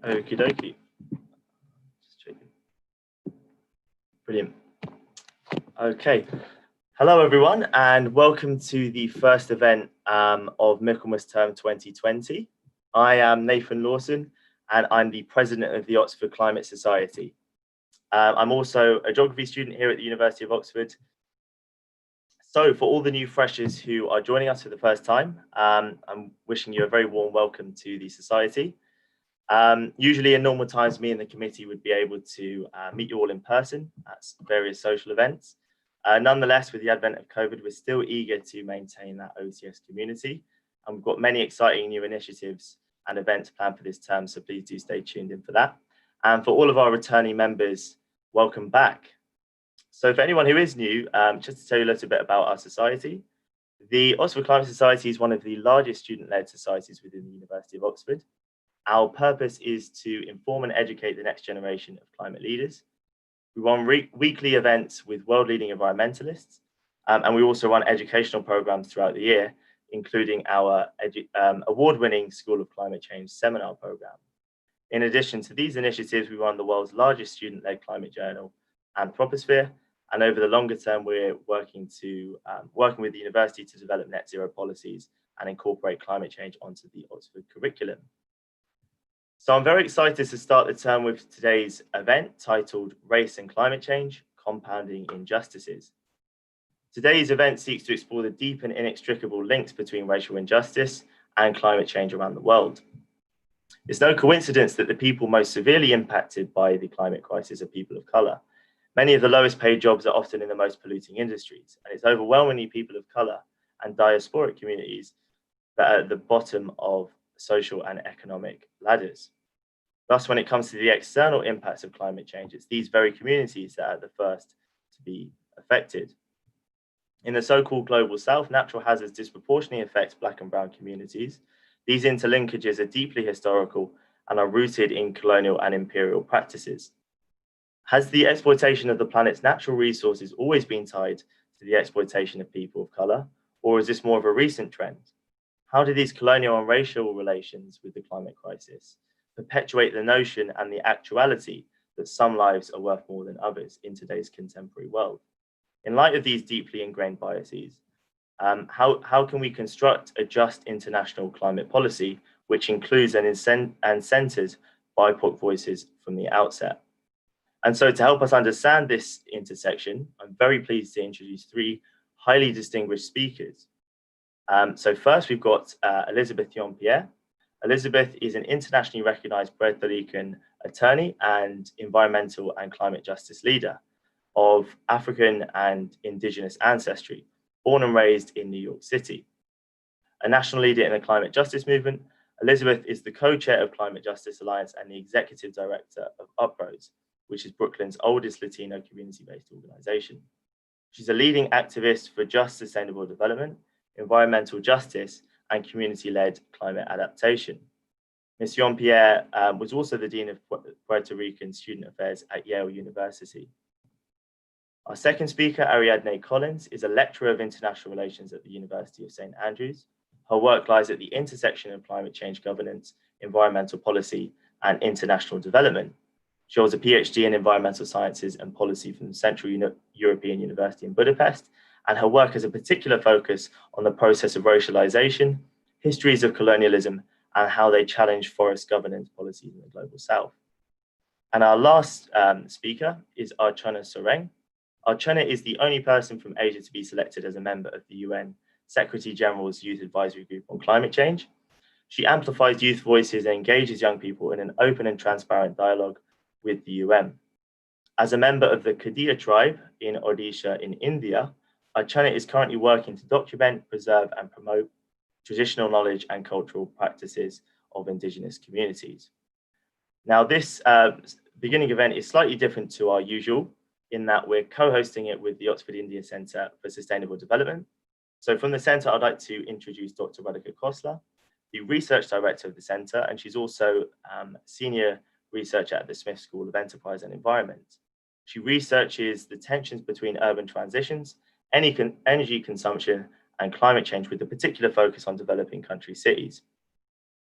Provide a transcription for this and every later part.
Okie dokie. Just checking. Brilliant. Okay. Hello, everyone, and welcome to the first event of Michaelmas Term 2020. I am Nathan Lawson, and I'm the president of the Oxford Climate Society. I'm also a geography student here at the University of Oxford. So for all the new freshers who are joining us for the first time, I'm wishing you a very warm welcome to the Society. Usually in normal times, me and the committee would be able to meet you all in person at various social events. Nonetheless, with the advent of COVID, we're still eager to maintain that OCS community. And we've got many exciting new initiatives and events planned for this term, so please do stay tuned in for that. And for all of our returning members, welcome back. So for anyone who is new, just to tell you a little bit about our society, the Oxford Climate Society is one of the largest student-led societies within the University of Oxford. Our purpose is to inform and educate the next generation of climate leaders. We run weekly events with world-leading environmentalists, and we also run educational programs throughout the year, including our award-winning School of Climate Change seminar program. In addition to these initiatives, we run the world's largest student-led climate journal, Anthroposphere, and over the longer term, we're working with the university to develop net zero policies and incorporate climate change onto the Oxford curriculum. So I'm very excited to start the term with today's event titled Race and Climate Change, Compounding Injustices. Today's event seeks to explore the deep and inextricable links between racial injustice and climate change around the world. It's no coincidence that the people most severely impacted by the climate crisis are people of colour. Many of the lowest paid jobs are often in the most polluting industries, and it's overwhelmingly people of colour and diasporic communities that are at the bottom of social and economic ladders. Thus, when it comes to the external impacts of climate change, it's these very communities that are the first to be affected. In the so-called global south, natural hazards disproportionately affect Black and brown communities. These interlinkages are deeply historical and are rooted in colonial and imperial practices. Has the exploitation of the planet's natural resources always been tied to the exploitation of people of colour, or is this more of a recent trend? How do these colonial and racial relations with the climate crisis perpetuate the notion and the actuality that some lives are worth more than others in today's contemporary world? In light of these deeply ingrained biases, how can we construct a just international climate policy which includes and centers BIPOC voices from the outset? And so to help us understand this intersection, I'm very pleased to introduce three highly distinguished speakers. So first, we've got Elizabeth Jean-Pierre. Elizabeth is an internationally recognized Puerto Rican attorney and environmental and climate justice leader of African and Indigenous ancestry, born and raised in New York City. A national leader in the climate justice movement, Elizabeth is the co-chair of Climate Justice Alliance and the executive director of Uprose, which is Brooklyn's oldest Latino community-based organization. She's a leading activist for just sustainable development, environmental justice, and community-led climate adaptation. Ms. Jean-Pierre was also the Dean of Puerto Rican Student Affairs at Yale University. Our second speaker, Ariadne Collins, is a lecturer of international relations at the University of St. Andrews. Her work lies at the intersection of climate change governance, environmental policy, and international development. She holds a PhD in environmental sciences and policy from the Central European University in Budapest, and her work has a particular focus on the process of racialization, histories of colonialism, and how they challenge forest governance policies in the global south. And our last speaker is Archana Soreng. Archana is the only person from Asia to be selected as a member of the UN Secretary General's Youth Advisory Group on Climate Change. She amplifies youth voices and engages young people in an open and transparent dialogue with the UN. As a member of the Kadia tribe in Odisha in India, Archana is currently working to document, preserve, and promote traditional knowledge and cultural practices of Indigenous communities. Now, this beginning event is slightly different to our usual in that we're co-hosting it with the Oxford India Centre for Sustainable Development. So from the centre, I'd like to introduce Dr. Radhika Khosla, the research director of the centre, and she's also senior researcher at the Smith School of Enterprise and Environment. She researches the tensions between urban transitions, energy consumption, and climate change with a particular focus on developing country cities.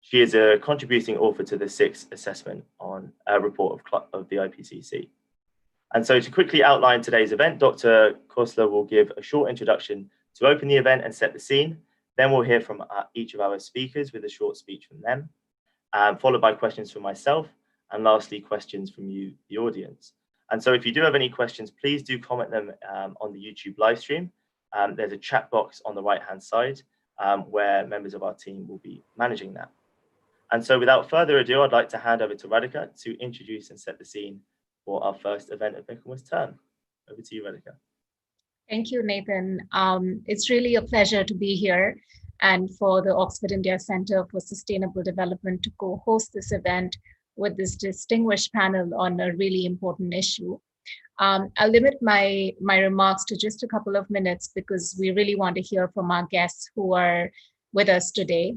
She is a contributing author to the 6th assessment on a report of the IPCC. And so to quickly outline today's event, Dr. Kosler will give a short introduction to open the event and set the scene. Then we'll hear from each of our speakers with a short speech from them, followed by questions from myself, and lastly, questions from you, the audience. And so if you do have any questions, please do comment them on the YouTube live stream. There's a chat box on the right-hand side where members of our team will be managing that. And so without further ado, I'd like to hand over to Radhika to introduce and set the scene for our first event of Michaelmas term. Over to you, Radhika. Thank you, Nathan. It's really a pleasure to be here and for the Oxford India Center for Sustainable Development to co-host this event with this distinguished panel on a really important issue. I'll limit my remarks to just a couple of minutes because we really want to hear from our guests who are with us today.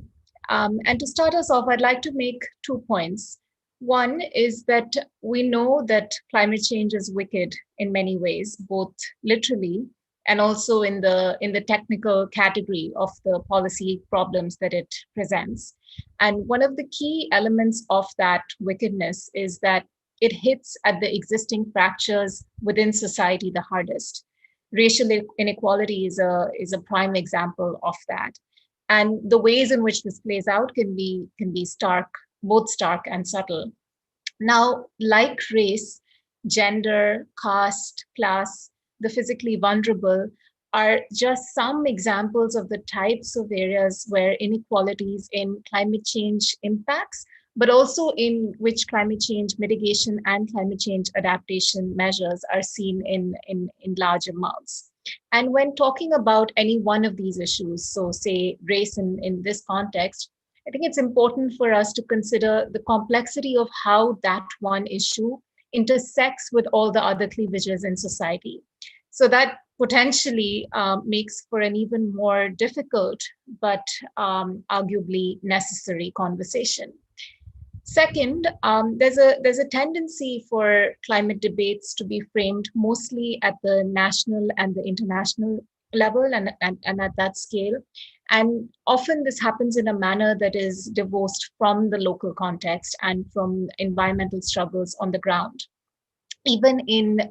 And to start us off, I'd like to make 2 points. One is that we know that climate change is wicked in many ways, both literally and also in the technical category of the policy problems that it presents. And one of the key elements of that wickedness is that it hits at the existing fractures within society the hardest. Racial inequality is a prime example of that. And the ways in which this plays out can be stark, both stark and subtle. Now, like race, gender, caste, class, the physically vulnerable are just some examples of the types of areas where inequalities in climate change impacts, but also in which climate change mitigation and climate change adaptation measures are seen in large amounts. And when talking about any one of these issues, so say race in this context, I think it's important for us to consider the complexity of how that one issue intersects with all the other cleavages in society. So that potentially makes for an even more difficult, but arguably necessary conversation. Second, there's a tendency for climate debates to be framed mostly at the national and the international level and at that scale. And often this happens in a manner that is divorced from the local context and from environmental struggles on the ground. Even in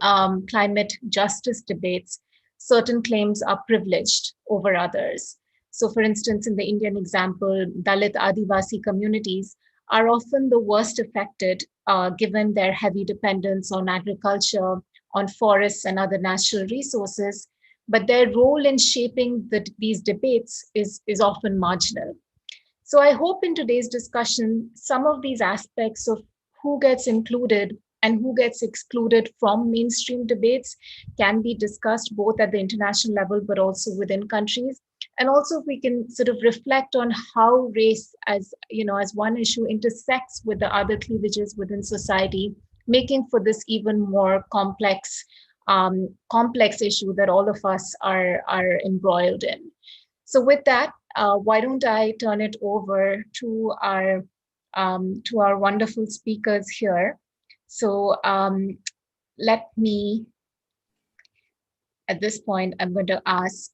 climate justice debates, certain claims are privileged over others. So for instance, in the Indian example, Dalit Adivasi communities are often the worst affected given their heavy dependence on agriculture, on forests and other natural resources, but their role in shaping these debates is often marginal. So I hope in today's discussion, some of these aspects of who gets included and who gets excluded from mainstream debates can be discussed both at the international level, but also within countries. And also if we can sort of reflect on how race as one issue intersects with the other cleavages within society, making for this even more complex issue that all of us are embroiled in. So with that, why don't I turn it over to our wonderful speakers here. So let me, at this point, I'm going to ask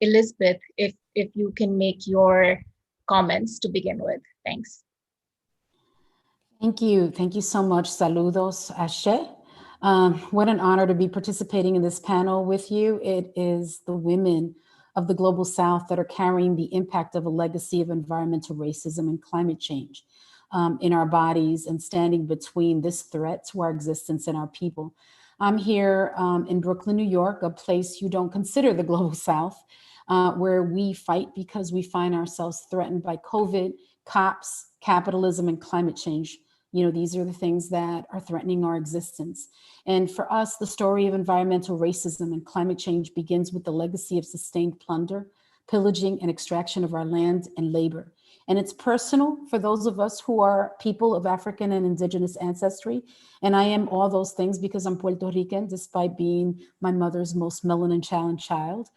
Elizabeth if you can make your comments to begin with. Thanks. Thank you. Thank you so much. Saludos, Ashe. What an honor to be participating in this panel with you. It is the women of the Global South that are carrying the impact of a legacy of environmental racism and climate change in our bodies and standing between this threat to our existence and our people. I'm here in Brooklyn, New York, a place you don't consider the Global South, where we fight because we find ourselves threatened by COVID, cops, capitalism, and climate change. You know, these are the things that are threatening our existence. And for us, the story of environmental racism and climate change begins with the legacy of sustained plunder, pillaging, and extraction of our land and labor. And it's personal for those of us who are people of African and indigenous ancestry. And I am all those things because I'm Puerto Rican, despite being my mother's most melanin challenged child.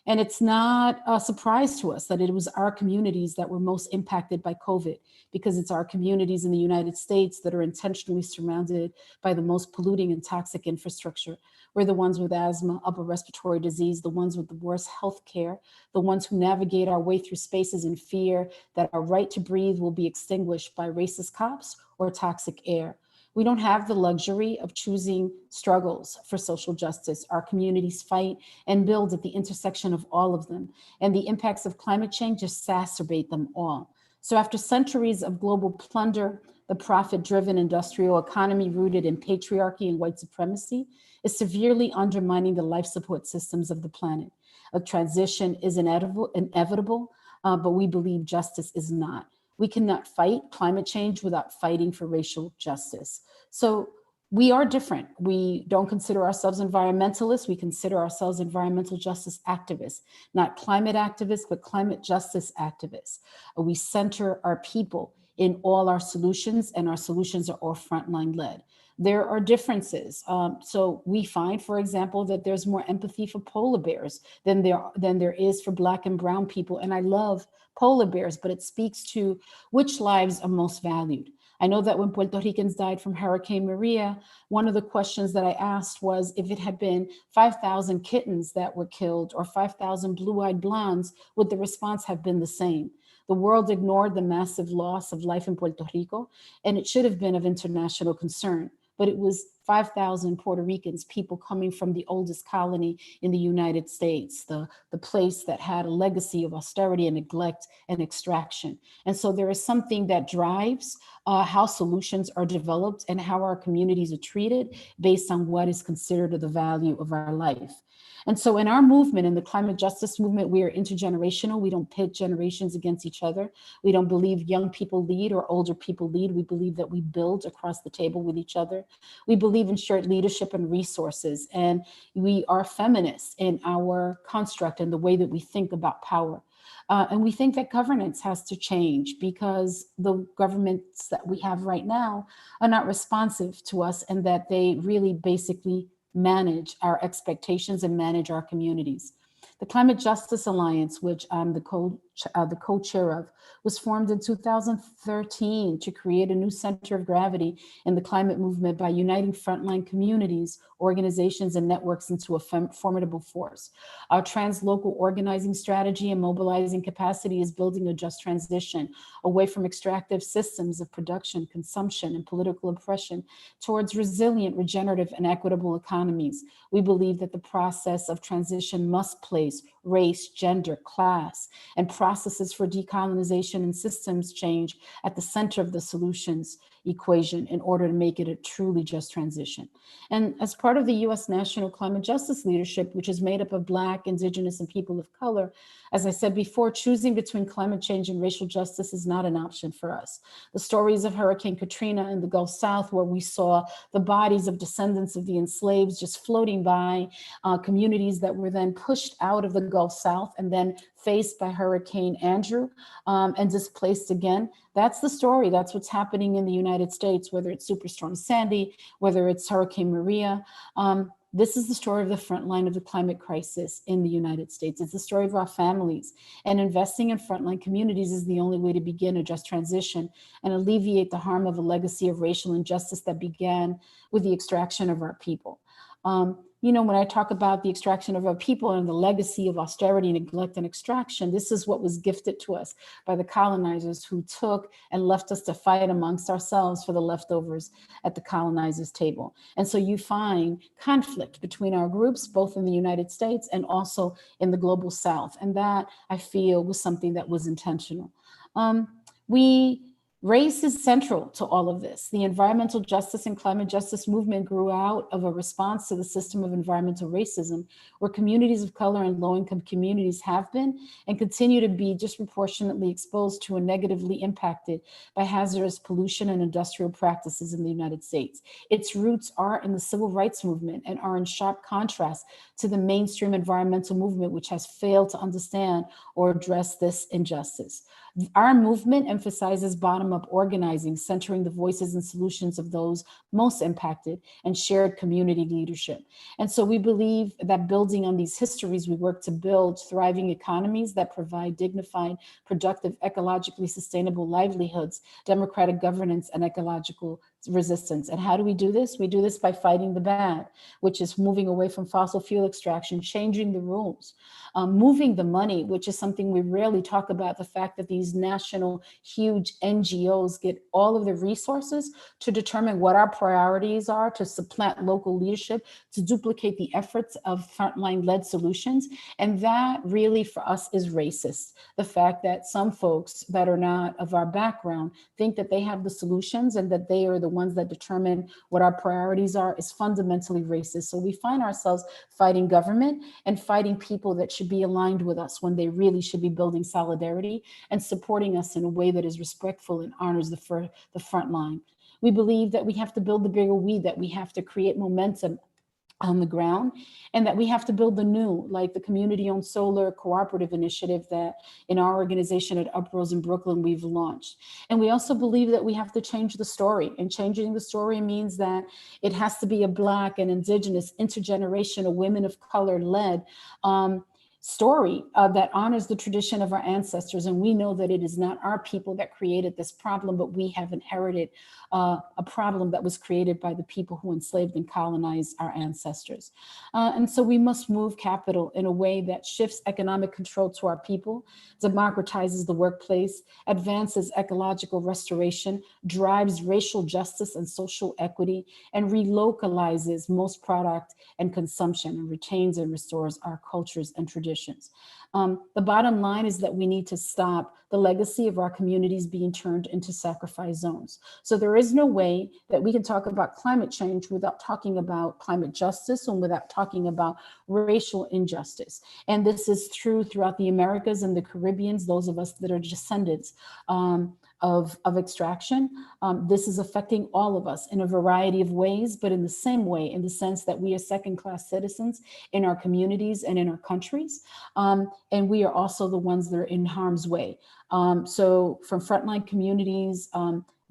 And it's not a surprise to us that it was our communities that were most impacted by COVID, because it's our communities in the United States that are intentionally surrounded by the most polluting and toxic infrastructure. We're the ones with asthma, upper respiratory disease, the ones with the worst health care, the ones who navigate our way through spaces in fear that our right to breathe will be extinguished by racist cops or toxic air. We don't have the luxury of choosing struggles for social justice. Our communities fight and build at the intersection of all of them, and the impacts of climate change exacerbate them all. So after centuries of global plunder, the profit-driven industrial economy rooted in patriarchy and white supremacy is severely undermining the life support systems of the planet. A transition is inevitable, but we believe justice is not. We cannot fight climate change without fighting for racial justice. So we are different. We don't consider ourselves environmentalists. We consider ourselves environmental justice activists, not climate activists, but climate justice activists. We center our people in all our solutions, and our solutions are all frontline led. There are differences. So we find, for example, that there's more empathy for polar bears than there is for Black and brown people. And I love polar bears, but it speaks to which lives are most valued. I know that when Puerto Ricans died from Hurricane Maria, one of the questions that I asked was if it had been 5,000 kittens that were killed or 5,000 blue-eyed blondes, would the response have been the same? The world ignored the massive loss of life in Puerto Rico, and it should have been of international concern. But it was 5,000 Puerto Ricans, people coming from the oldest colony in the United States, the place that had a legacy of austerity and neglect and extraction. And so there is something that drives how solutions are developed and how our communities are treated based on what is considered the value of our life. And so in our movement, in the climate justice movement, we are intergenerational. We don't pit generations against each other. We don't believe young people lead or older people lead. We believe that we build across the table with each other. We believe in shared leadership and resources. And we are feminists in our construct and the way that we think about power. And we think that governance has to change because the governments that we have right now are not responsive to us, and that they really basically manage our expectations and manage our communities. The Climate Justice Alliance, which I'm the co-chair of, was formed in 2013 to create a new center of gravity in the climate movement by uniting frontline communities, organizations, and networks into a formidable force. Our translocal organizing strategy and mobilizing capacity is building a just transition away from extractive systems of production, consumption, and political oppression towards resilient, regenerative, and equitable economies. We believe that the process of transition must place race, gender, class, and processes for decolonization and systems change at the center of the solutions equation in order to make it a truly just transition. And as part of the U.S. National Climate Justice Leadership, which is made up of Black, Indigenous, and people of color, as I said before, choosing between climate change and racial justice is not an option for us. The stories of Hurricane Katrina in the Gulf South, where we saw the bodies of descendants of the enslaved just floating by, communities that were then pushed out of the Gulf South and then faced by Hurricane Andrew and displaced again. That's the story. That's what's happening in the United States, whether it's Superstorm Sandy, whether it's Hurricane Maria. This is the story of the front line of the climate crisis in the United States. It's the story of our families. And investing in frontline communities is the only way to begin a just transition and alleviate the harm of a legacy of racial injustice that began with the extraction of our people. When I talk about the extraction of our people and the legacy of austerity, neglect, and extraction, this is what was gifted to us by the colonizers who took and left us to fight amongst ourselves for the leftovers at the colonizers' table. And so you find conflict between our groups, both in the United States and also in the global South. And that, I feel, was something that was intentional. Race is central to all of this. The environmental justice and climate justice movement grew out of a response to the system of environmental racism, where communities of color and low-income communities have been and continue to be disproportionately exposed to and negatively impacted by hazardous pollution and industrial practices in the United States. Its roots are in the civil rights movement and are in sharp contrast to the mainstream environmental movement, which has failed to understand or address this injustice. Our movement emphasizes bottom-up organizing, centering the voices and solutions of those most impacted, and shared community leadership. And so we believe that building on these histories, we work to build thriving economies that provide dignified, productive, ecologically sustainable livelihoods, democratic governance, and ecological resistance. And how do we do this? We do this by fighting the bad, which is moving away from fossil fuel extraction, changing the rules, moving the money, which is something we rarely talk about, the fact that these national huge NGOs get all of the resources to determine what our priorities are, to supplant local leadership, to duplicate the efforts of frontline led solutions. And that really for us is racist. The fact that some folks that are not of our background think that they have the solutions and that they are the ones that determine what our priorities are is fundamentally racist. So we find ourselves fighting government and fighting people that should be aligned with us when they really should be building solidarity and supporting us in a way that is respectful and honors the front line. We believe that we have to build the bigger we, that we have to create momentum on the ground, and that we have to build the new, like the community-owned solar cooperative initiative that in our organization at Uprose in Brooklyn we've launched. And we also believe that we have to change the story, and changing the story means that it has to be a Black and Indigenous, intergenerational, women of color led story that honors the tradition of our ancestors. And we know that it is not our people that created this problem, but we have inherited a problem that was created by the people who enslaved and colonized our ancestors. And so we must move capital in a way that shifts economic control to our people, democratizes the workplace, advances ecological restoration, drives racial justice and social equity, and relocalizes most product and consumption, and retains and restores our cultures and traditions. The bottom line is that we need to stop the legacy of our communities being turned into sacrifice zones. So there is no way that we can talk about climate change without talking about climate justice and without talking about racial injustice. And this is true throughout the Americas and the Caribbean, those of us that are descendants of extraction. This is affecting all of us in a variety of ways, but in the same way, in the sense that we are second-class citizens in our communities and in our countries. And we are also the ones that are in harm's way. So from frontline communities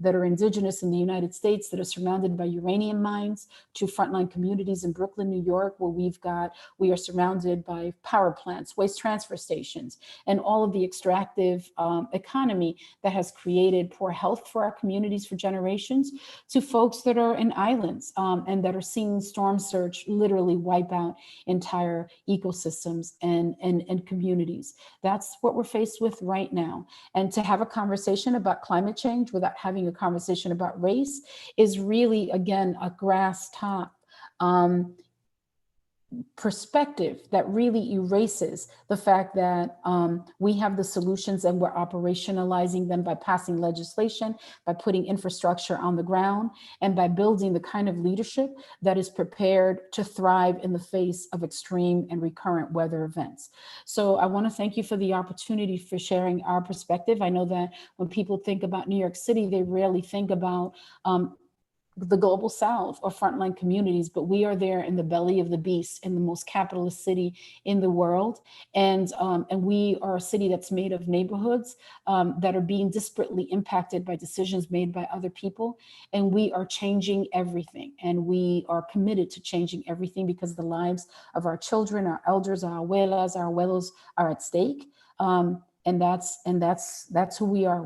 that are indigenous in the United States that are surrounded by uranium mines, to frontline communities in Brooklyn, New York, where we are surrounded by power plants, waste transfer stations, and all of the extractive economy that has created poor health for our communities for generations, to folks that are in islands and that are seeing storm surge literally wipe out entire ecosystems and communities. That's what we're faced with right now. And to have a conversation about climate change without having a conversation about race is really, again, a grass top perspective that really erases the fact that we have the solutions and we're operationalizing them by passing legislation, by putting infrastructure on the ground, and by building the kind of leadership that is prepared to thrive in the face of extreme and recurrent weather events. So I want to thank you for the opportunity for sharing our perspective. I know that when people think about New York City, they rarely think about the global South or frontline communities, but we are there in the belly of the beast in the most capitalist city in the world. And we are a city that's made of neighborhoods that are being disparately impacted by decisions made by other people. And we are changing everything. And we are committed to changing everything because the lives of our children, our elders, our abuelas, our abuelos are at stake. And that's who we are.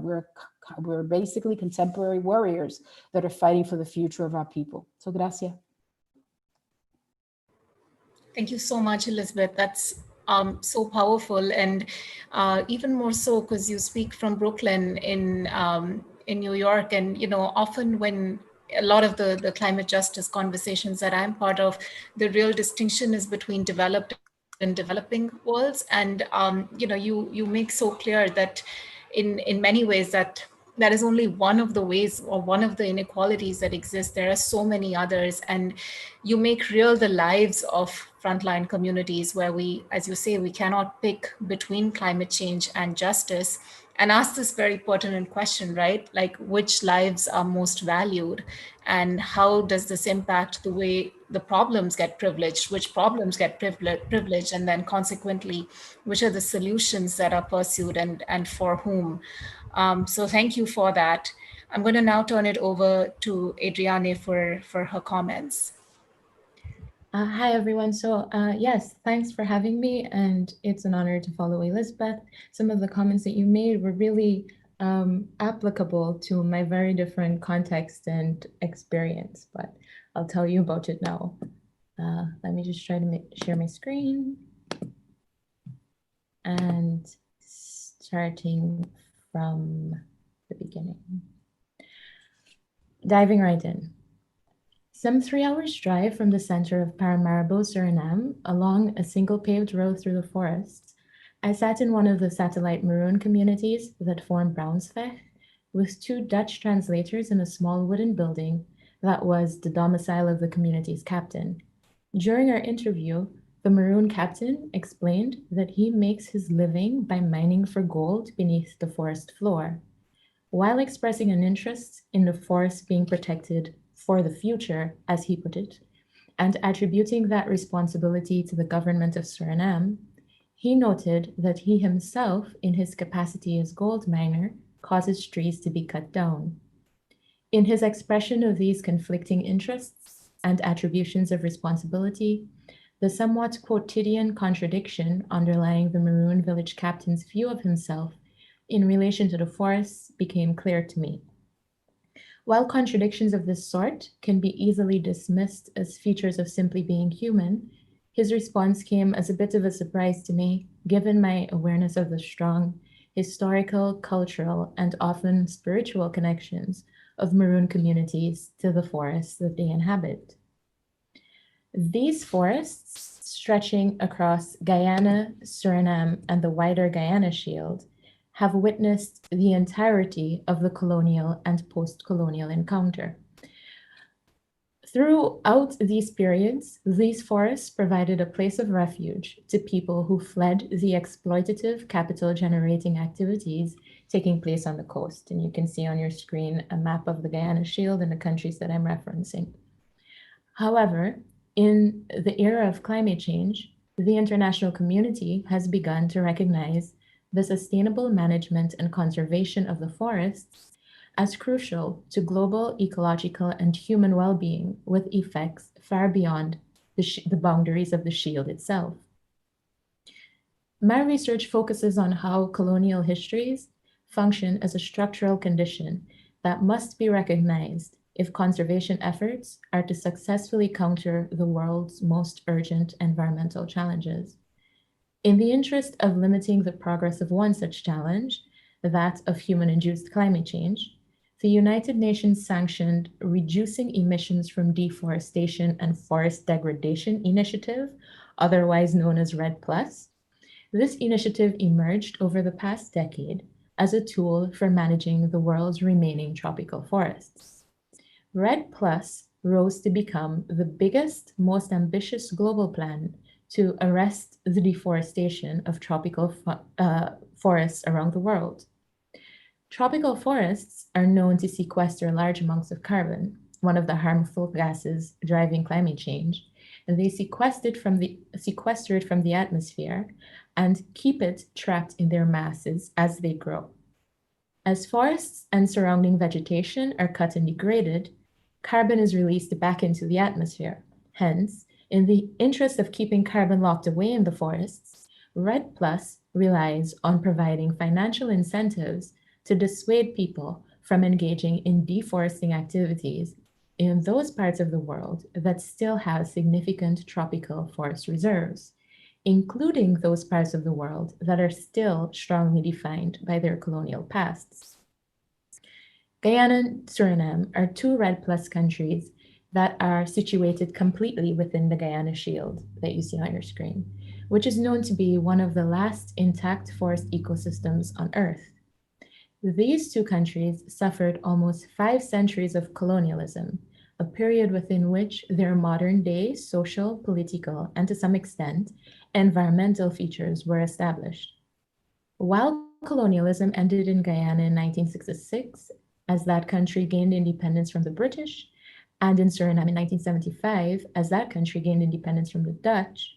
We're basically contemporary warriors that are fighting for the future of our people. So gracias. Thank you so much, Elizabeth. That's so powerful, and even more so because you speak from Brooklyn in New York, and often when a lot of the climate justice conversations that I'm part of, the real distinction is between developed and developing worlds, and you make so clear that in many ways that that is only one of the ways or one of the inequalities that exist. There are so many others, and you make real the lives of frontline communities where we, as you say, we cannot pick between climate change and justice, and ask this very pertinent question, right? Like, which lives are most valued, and how does this impact the way the problems get privileged, which problems get privileged, and then consequently, which are the solutions that are pursued, and for whom. So thank you for that. I'm going to now turn it over to Adriane for her comments. Hi, everyone. So yes, thanks for having me. And it's an honor to follow Elizabeth. Some of the comments that you made were really applicable to my very different context and experience, but I'll tell you about it now. Let me just try to share my screen. And starting from the beginning. Diving right in. Some 3 hours drive from the center of Paramaribo, Suriname, along a single paved road through the forests, I sat in one of the satellite maroon communities that form Brownsweg, with 2 Dutch translators in a small wooden building that was the domicile of the community's captain. During our interview, the maroon captain explained that he makes his living by mining for gold beneath the forest floor. While expressing an interest in the forest being protected for the future, as he put it, and attributing that responsibility to the government of Suriname, he noted that he himself, in his capacity as gold miner, causes trees to be cut down. In his expression of these conflicting interests and attributions of responsibility, the somewhat quotidian contradiction underlying the Maroon village captain's view of himself in relation to the forests became clear to me. While contradictions of this sort can be easily dismissed as features of simply being human, his response came as a bit of a surprise to me, given my awareness of the strong historical, cultural, and often spiritual connections of Maroon communities to the forests that they inhabit. These forests, stretching across Guyana, Suriname, and the wider Guyana Shield, have witnessed the entirety of the colonial and post-colonial encounter. Throughout these periods, these forests provided a place of refuge to people who fled the exploitative capital-generating activities taking place on the coast. And you can see on your screen a map of the Guyana Shield and the countries that I'm referencing. However, in the era of climate change, the international community has begun to recognize the sustainable management and conservation of the forests as crucial to global ecological and human well-being, with effects far beyond the boundaries of the shield itself. My research focuses on how colonial histories function as a structural condition that must be recognized if conservation efforts are to successfully counter the world's most urgent environmental challenges. In the interest of limiting the progress of one such challenge, that of human-induced climate change, the United Nations sanctioned Reducing Emissions from Deforestation and Forest Degradation Initiative, otherwise known as REDD+. This initiative emerged over the past decade as a tool for managing the world's remaining tropical forests. REDD+ rose to become the biggest, most ambitious global plan to arrest the deforestation of tropical forests around the world. Tropical forests are known to sequester large amounts of carbon, one of the harmful gases driving climate change, and they sequester it from the atmosphere and keep it trapped in their masses as they grow. As forests and surrounding vegetation are cut and degraded, carbon is released back into the atmosphere. Hence, in the interest of keeping carbon locked away in the forests, REDD+ relies on providing financial incentives to dissuade people from engaging in deforesting activities in those parts of the world that still have significant tropical forest reserves, including those parts of the world that are still strongly defined by their colonial pasts. Guyana and Suriname are 2 REDD+ countries that are situated completely within the Guyana Shield that you see on your screen, which is known to be one of the last intact forest ecosystems on Earth. These two countries suffered almost 5 centuries of colonialism, a period within which their modern-day social, political, and to some extent, environmental features were established. While colonialism ended in Guyana in 1966, as that country gained independence from the British, and in Suriname in 1975, as that country gained independence from the Dutch,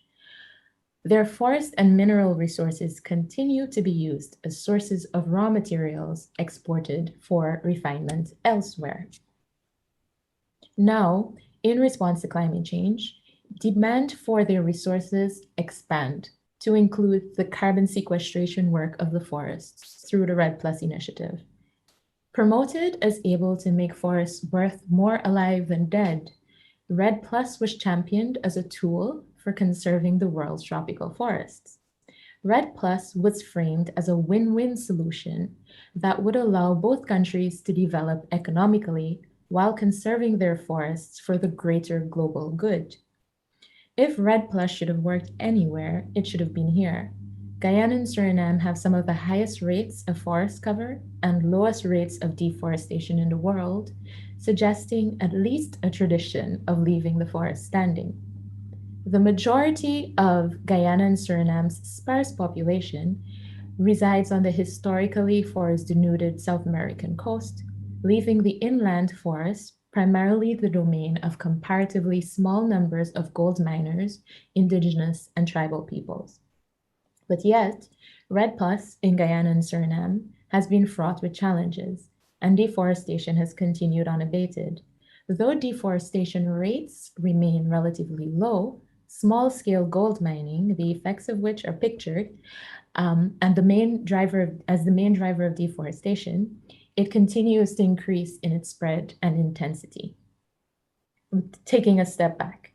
their forest and mineral resources continue to be used as sources of raw materials exported for refinement elsewhere. Now, in response to climate change, demand for their resources expand to include the carbon sequestration work of the forests through the REDD+ initiative. Promoted as able to make forests worth more alive than dead, REDD+ was championed as a tool for conserving the world's tropical forests. REDD+ was framed as a win-win solution that would allow both countries to develop economically while conserving their forests for the greater global good. If REDD+ should have worked anywhere, it should have been here. Guyana and Suriname have some of the highest rates of forest cover and lowest rates of deforestation in the world, suggesting at least a tradition of leaving the forest standing. The majority of Guyana and Suriname's sparse population resides on the historically forest-denuded South American coast, leaving the inland forests primarily the domain of comparatively small numbers of gold miners, indigenous, and tribal peoples. But yet, REDD+ in Guyana and Suriname has been fraught with challenges, and deforestation has continued unabated. Though deforestation rates remain relatively low, small-scale gold mining, the effects of which are pictured, as the main driver of deforestation, it continues to increase in its spread and intensity. Taking a step back,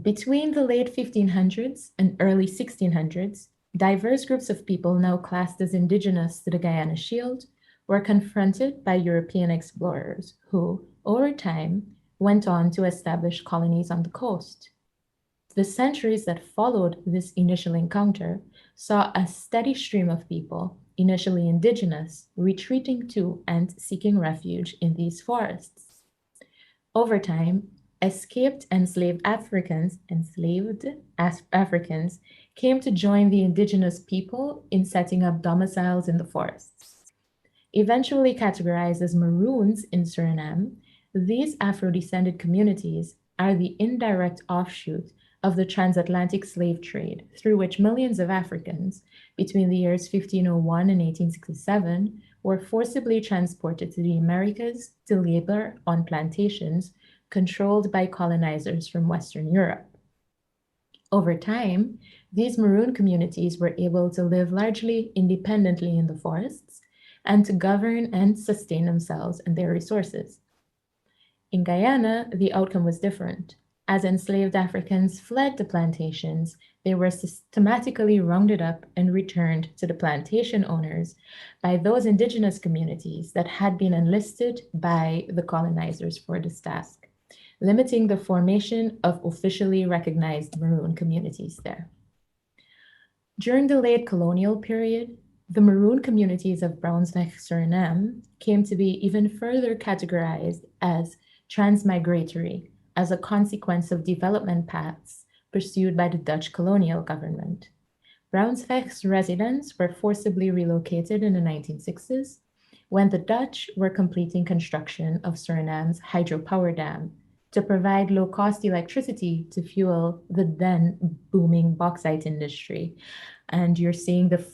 between the late 1500s and early 1600s, diverse groups of people now classed as indigenous to the Guyana Shield were confronted by European explorers who, over time, went on to establish colonies on the coast. The centuries that followed this initial encounter saw a steady stream of people, initially indigenous, retreating to and seeking refuge in these forests. Over time, escaped enslaved Africans came to join the indigenous people in setting up domiciles in the forests. Eventually categorized as Maroons in Suriname, these Afro-descended communities are the indirect offshoot of the transatlantic slave trade, through which millions of Africans between the years 1501 and 1867 were forcibly transported to the Americas to labor on plantations controlled by colonizers from Western Europe. Over time, these Maroon communities were able to live largely independently in the forests and to govern and sustain themselves and their resources. In Guyana, the outcome was different. As enslaved Africans fled the plantations, they were systematically rounded up and returned to the plantation owners by those indigenous communities that had been enlisted by the colonizers for this task, limiting the formation of officially recognized Maroon communities there. During the late colonial period, the Maroon communities of Brunswick, Suriname came to be even further categorized as transmigratory, as a consequence of development paths pursued by the Dutch colonial government. Brunswick's residents were forcibly relocated in the 1960s when the Dutch were completing construction of Suriname's hydropower dam to provide low-cost electricity to fuel the then booming bauxite industry. And you're seeing the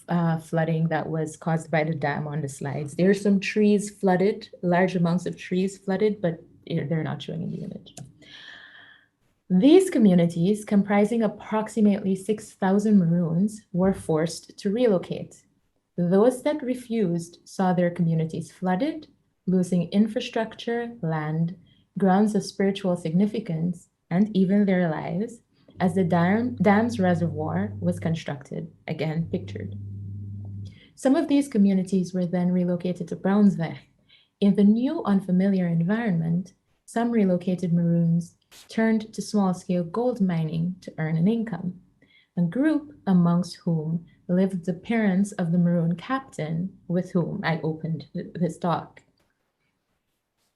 flooding that was caused by the dam on the slides. There are some trees flooded, large amounts of trees flooded, but they're not showing in the image. These communities, comprising approximately 6,000 Maroons, were forced to relocate. Those that refused saw their communities flooded, losing infrastructure, land, grounds of spiritual significance, and even their lives, as the dam's reservoir was constructed, again pictured. Some of these communities were then relocated to Brunswick. In the new unfamiliar environment, some relocated Maroons turned to small-scale gold mining to earn an income, a group amongst whom lived the parents of the maroon captain with whom I opened this talk.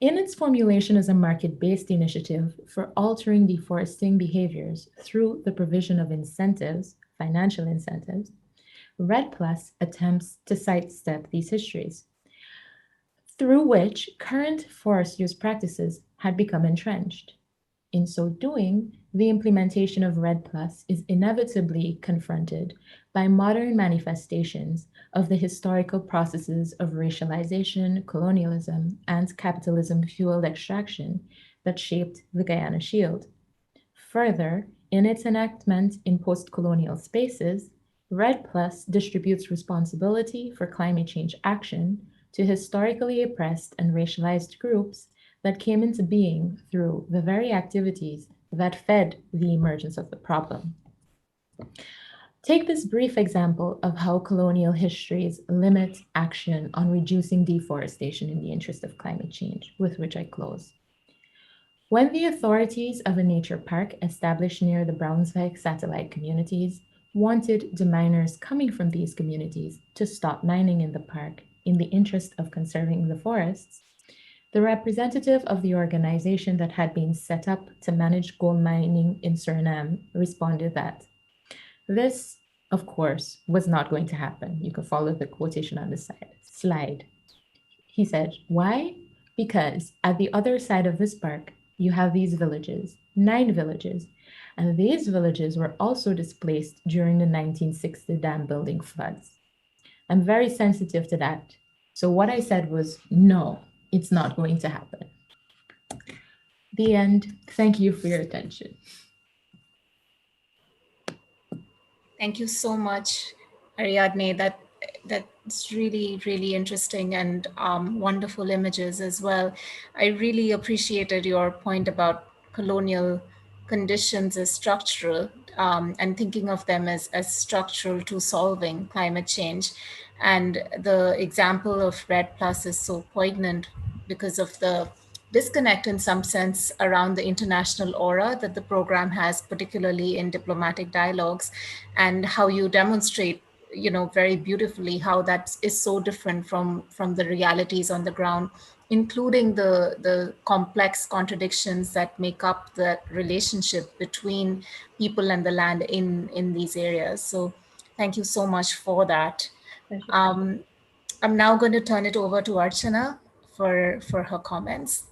In its formulation as a market-based initiative for altering deforesting behaviors through the provision of incentives, financial incentives, REDD+ attempts to sidestep these histories, through which current forest use practices had become entrenched. In so doing, the implementation of REDD+ is inevitably confronted by modern manifestations of the historical processes of racialization, colonialism, and capitalism-fueled extraction that shaped the Guyana Shield. Further, in its enactment in post-colonial spaces, REDD+ distributes responsibility for climate change action to historically oppressed and racialized groups that came into being through the very activities that fed the emergence of the problem. Take this brief example of how colonial histories limit action on reducing deforestation in the interest of climate change, with which I close. When the authorities of a nature park established near the Brownsville satellite communities wanted the miners coming from these communities to stop mining in the park in the interest of conserving the forests, the representative of the organization that had been set up to manage gold mining in Suriname responded that this, of course, was not going to happen. You can follow the quotation on the slide. He said, why? Because at the other side of this park, you have these villages, 9 villages, and these villages were also displaced during the 1960 dam building floods. I'm very sensitive to that. So what I said was, no, it's not going to happen. The end. Thank you for your attention. Thank you so much, Ariadne. That's really, really interesting and wonderful images as well. I really appreciated your point about colonial conditions as structural and thinking of them as structural to solving climate change. And the example of REDD+ is so poignant because of the disconnect in some sense around the international aura that the program has, particularly in diplomatic dialogues, and how you demonstrate, very beautifully how that is so different from the realities on the ground, including the complex contradictions that make up the relationship between people and the land in these areas. So thank you so much for that. I'm now going to turn it over to Archana for her comments.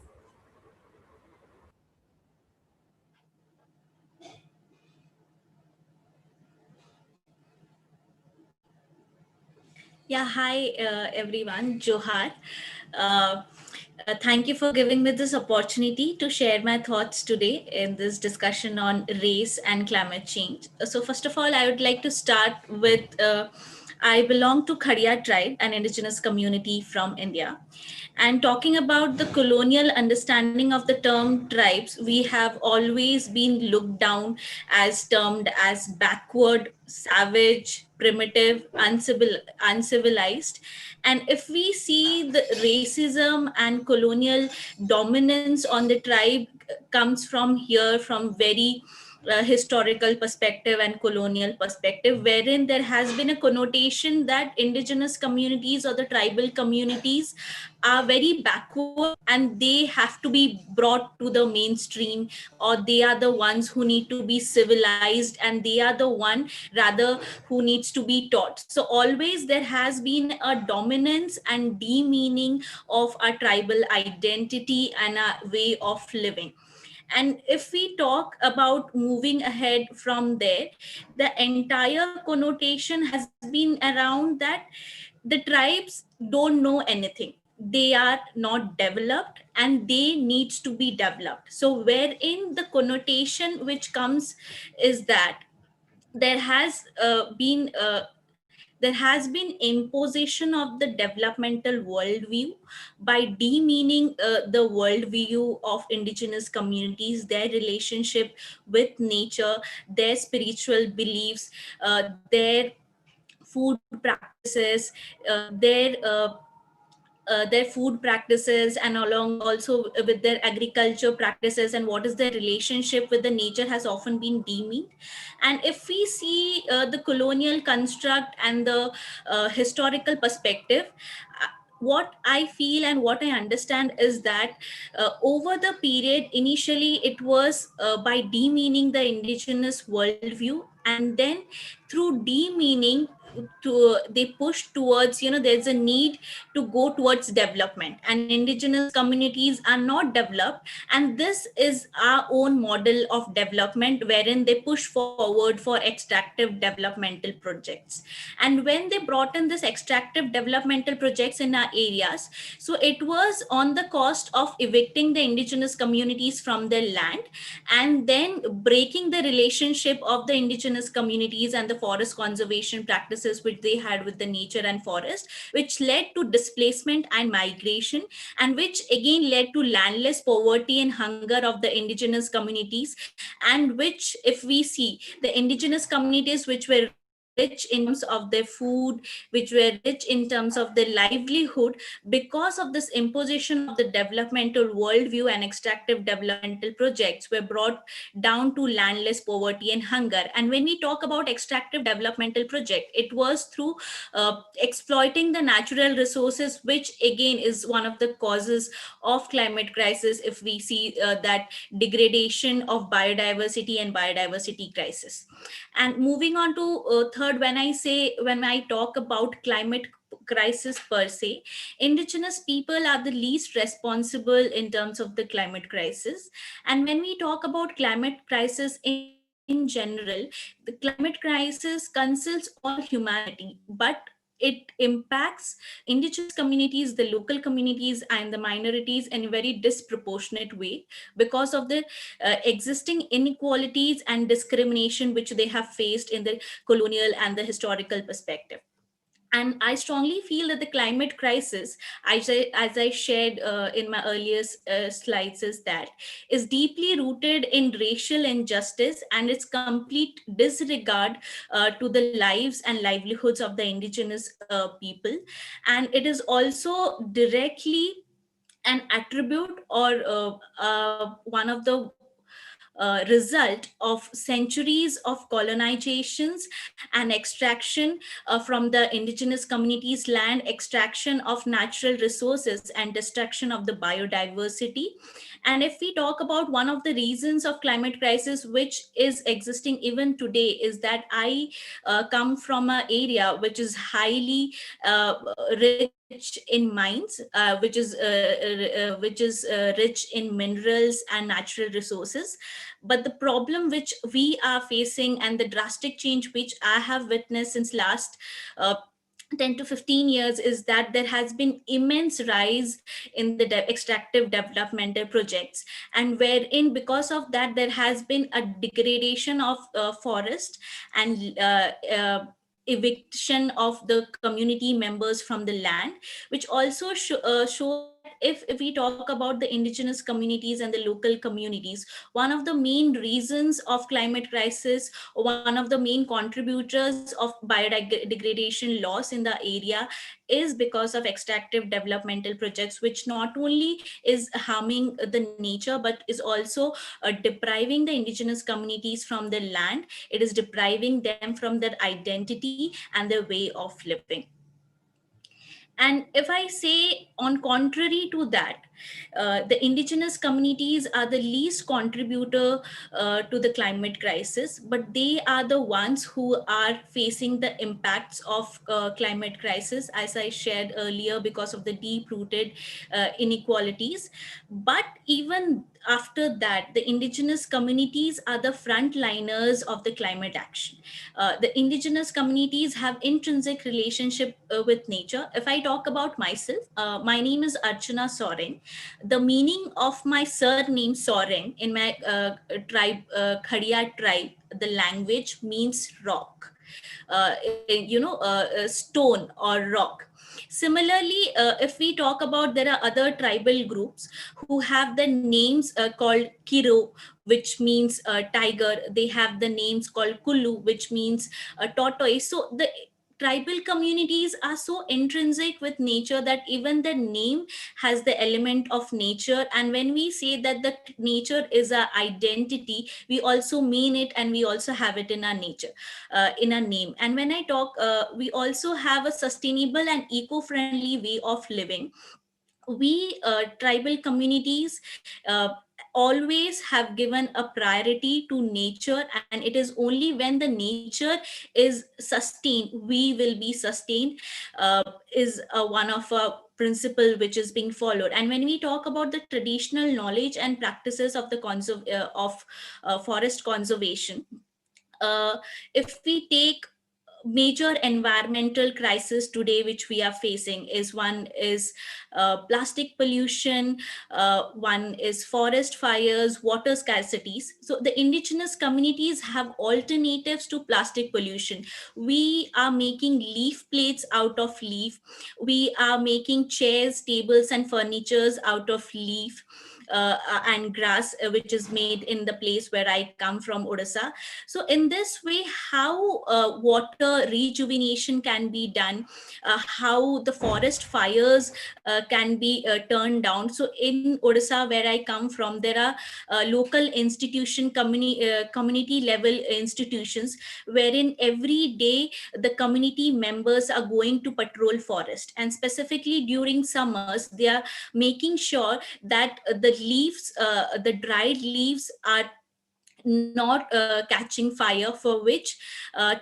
Yeah, hi everyone, Johar. Thank you for giving me this opportunity to share my thoughts today in this discussion on race and climate change. So first of all, I would like to start with I belong to Khadiya tribe, an indigenous community from India. And talking about the colonial understanding of the term tribes, we have always been looked down as termed as backward, savage, primitive, uncivilized. And if we see the racism and colonial dominance on the tribe comes from here, from very historical perspective and colonial perspective, wherein there has been a connotation that indigenous communities or the tribal communities are very backward and they have to be brought to the mainstream, or they are the ones who need to be civilized and they are the one rather who needs to be taught. So always there has been a dominance and demeaning of our tribal identity and a way of living. And if we talk about moving ahead from there, the entire connotation has been around that the tribes don't know anything. They are not developed and they needs to be developed. So wherein the connotation which comes is that there has been imposition of the developmental worldview by demeaning the worldview of indigenous communities, their relationship with nature, their spiritual beliefs, their food practices, their their food practices, and along also with their agriculture practices, and what is their relationship with the nature has often been demeaned. And if we see the colonial construct and the historical perspective, what I feel and what I understand is that over the period, initially it was by demeaning the indigenous worldview, and then through demeaning they push towards, there's a need to go towards development, and indigenous communities are not developed, and this is our own model of development wherein they push forward for extractive developmental projects. And when they brought in this extractive developmental projects in our areas, so it was on the cost of evicting the indigenous communities from their land, and then breaking the relationship of the indigenous communities and the forest conservation practices which they had with the nature and forest, which led to displacement and migration, and which again led to landless poverty and hunger of the indigenous communities. And which, if we see the indigenous communities which were rich in terms of their food, which were rich in terms of their livelihood, because of this imposition of the developmental worldview and extractive developmental projects, were brought down to landless poverty and hunger. And when we talk about extractive developmental project, it was through exploiting the natural resources, which again is one of the causes of climate crisis, if we see that degradation of biodiversity and biodiversity crisis. And moving on to third, when I talk about climate crisis per se, indigenous people are the least responsible in terms of the climate crisis. And when we talk about climate crisis in general, the climate crisis concerns all humanity, but it impacts indigenous communities, the local communities, and the minorities in a very disproportionate way, because of the existing inequalities and discrimination which they have faced in the colonial and the historical perspective. And I strongly feel that the climate crisis, as I shared in my earlier slides, is deeply rooted in racial injustice and its complete disregard to the lives and livelihoods of the indigenous people. And it is also directly an attribute or one of the result of centuries of colonizations and extraction from the indigenous communities' land, extraction of natural resources, and destruction of the biodiversity. And if we talk about one of the reasons of climate crisis which is existing even today, is that I come from an area which is highly rich in mines, which is rich in minerals and natural resources. But the problem which we are facing, and the drastic change which I have witnessed since last uh, 10 to 15 years, is that there has been immense rise in the extractive developmental projects, and wherein because of that there has been a degradation of forest, and eviction of the community members from the land, which also shows that if we talk about the indigenous communities and the local communities, one of the main reasons of climate crisis, or one of the main contributors of biodegradation loss in the area, is because of extractive developmental projects, which not only is harming the nature but is also depriving the indigenous communities from their land. It is depriving them from their identity and their way of living. And if I say, on contrary to that, the indigenous communities are the least contributor to the climate crisis, but they are the ones who are facing the impacts of climate crisis, as I shared earlier, because of the deep-rooted inequalities. But even after that, the indigenous communities are the frontliners of the climate action. The indigenous communities have intrinsic relationship with nature. If I talk about myself, my name is Archana Soren. The meaning of my surname Soren in my tribe, Khadia tribe, the language means rock. Stone or rock. Similarly, if we talk about, there are other tribal groups who have the names called Kiro, which means tiger. They have the names called Kulu, which means tortoise. So the tribal communities are so intrinsic with nature that even the name has the element of nature. And when we say that the nature is our identity, we also mean it, and we also have it in our nature, in our name. And when I talk, we also have a sustainable and eco-friendly way of living. We tribal communities always have given a priority to nature, and it is only when the nature is sustained, we will be sustained, is one of a principle which is being followed. And when we talk about the traditional knowledge and practices of the forest conservation, uh, if we take major environmental crisis today which we are facing, is one is plastic pollution, one is forest fires, water scarcities. So the indigenous communities have alternatives to plastic pollution. We are making leaf plates out of leaf, we are making chairs, tables and furnitures out of leaf, and grass, which is made in the place where I come from, Odisha. So in this way, how water rejuvenation can be done, how the forest fires can be turned down. So in Odisha, where I come from, there are local community level institutions, wherein every day the community members are going to patrol forest, and specifically during summers they are making sure that the dried leaves are not catching fire, for which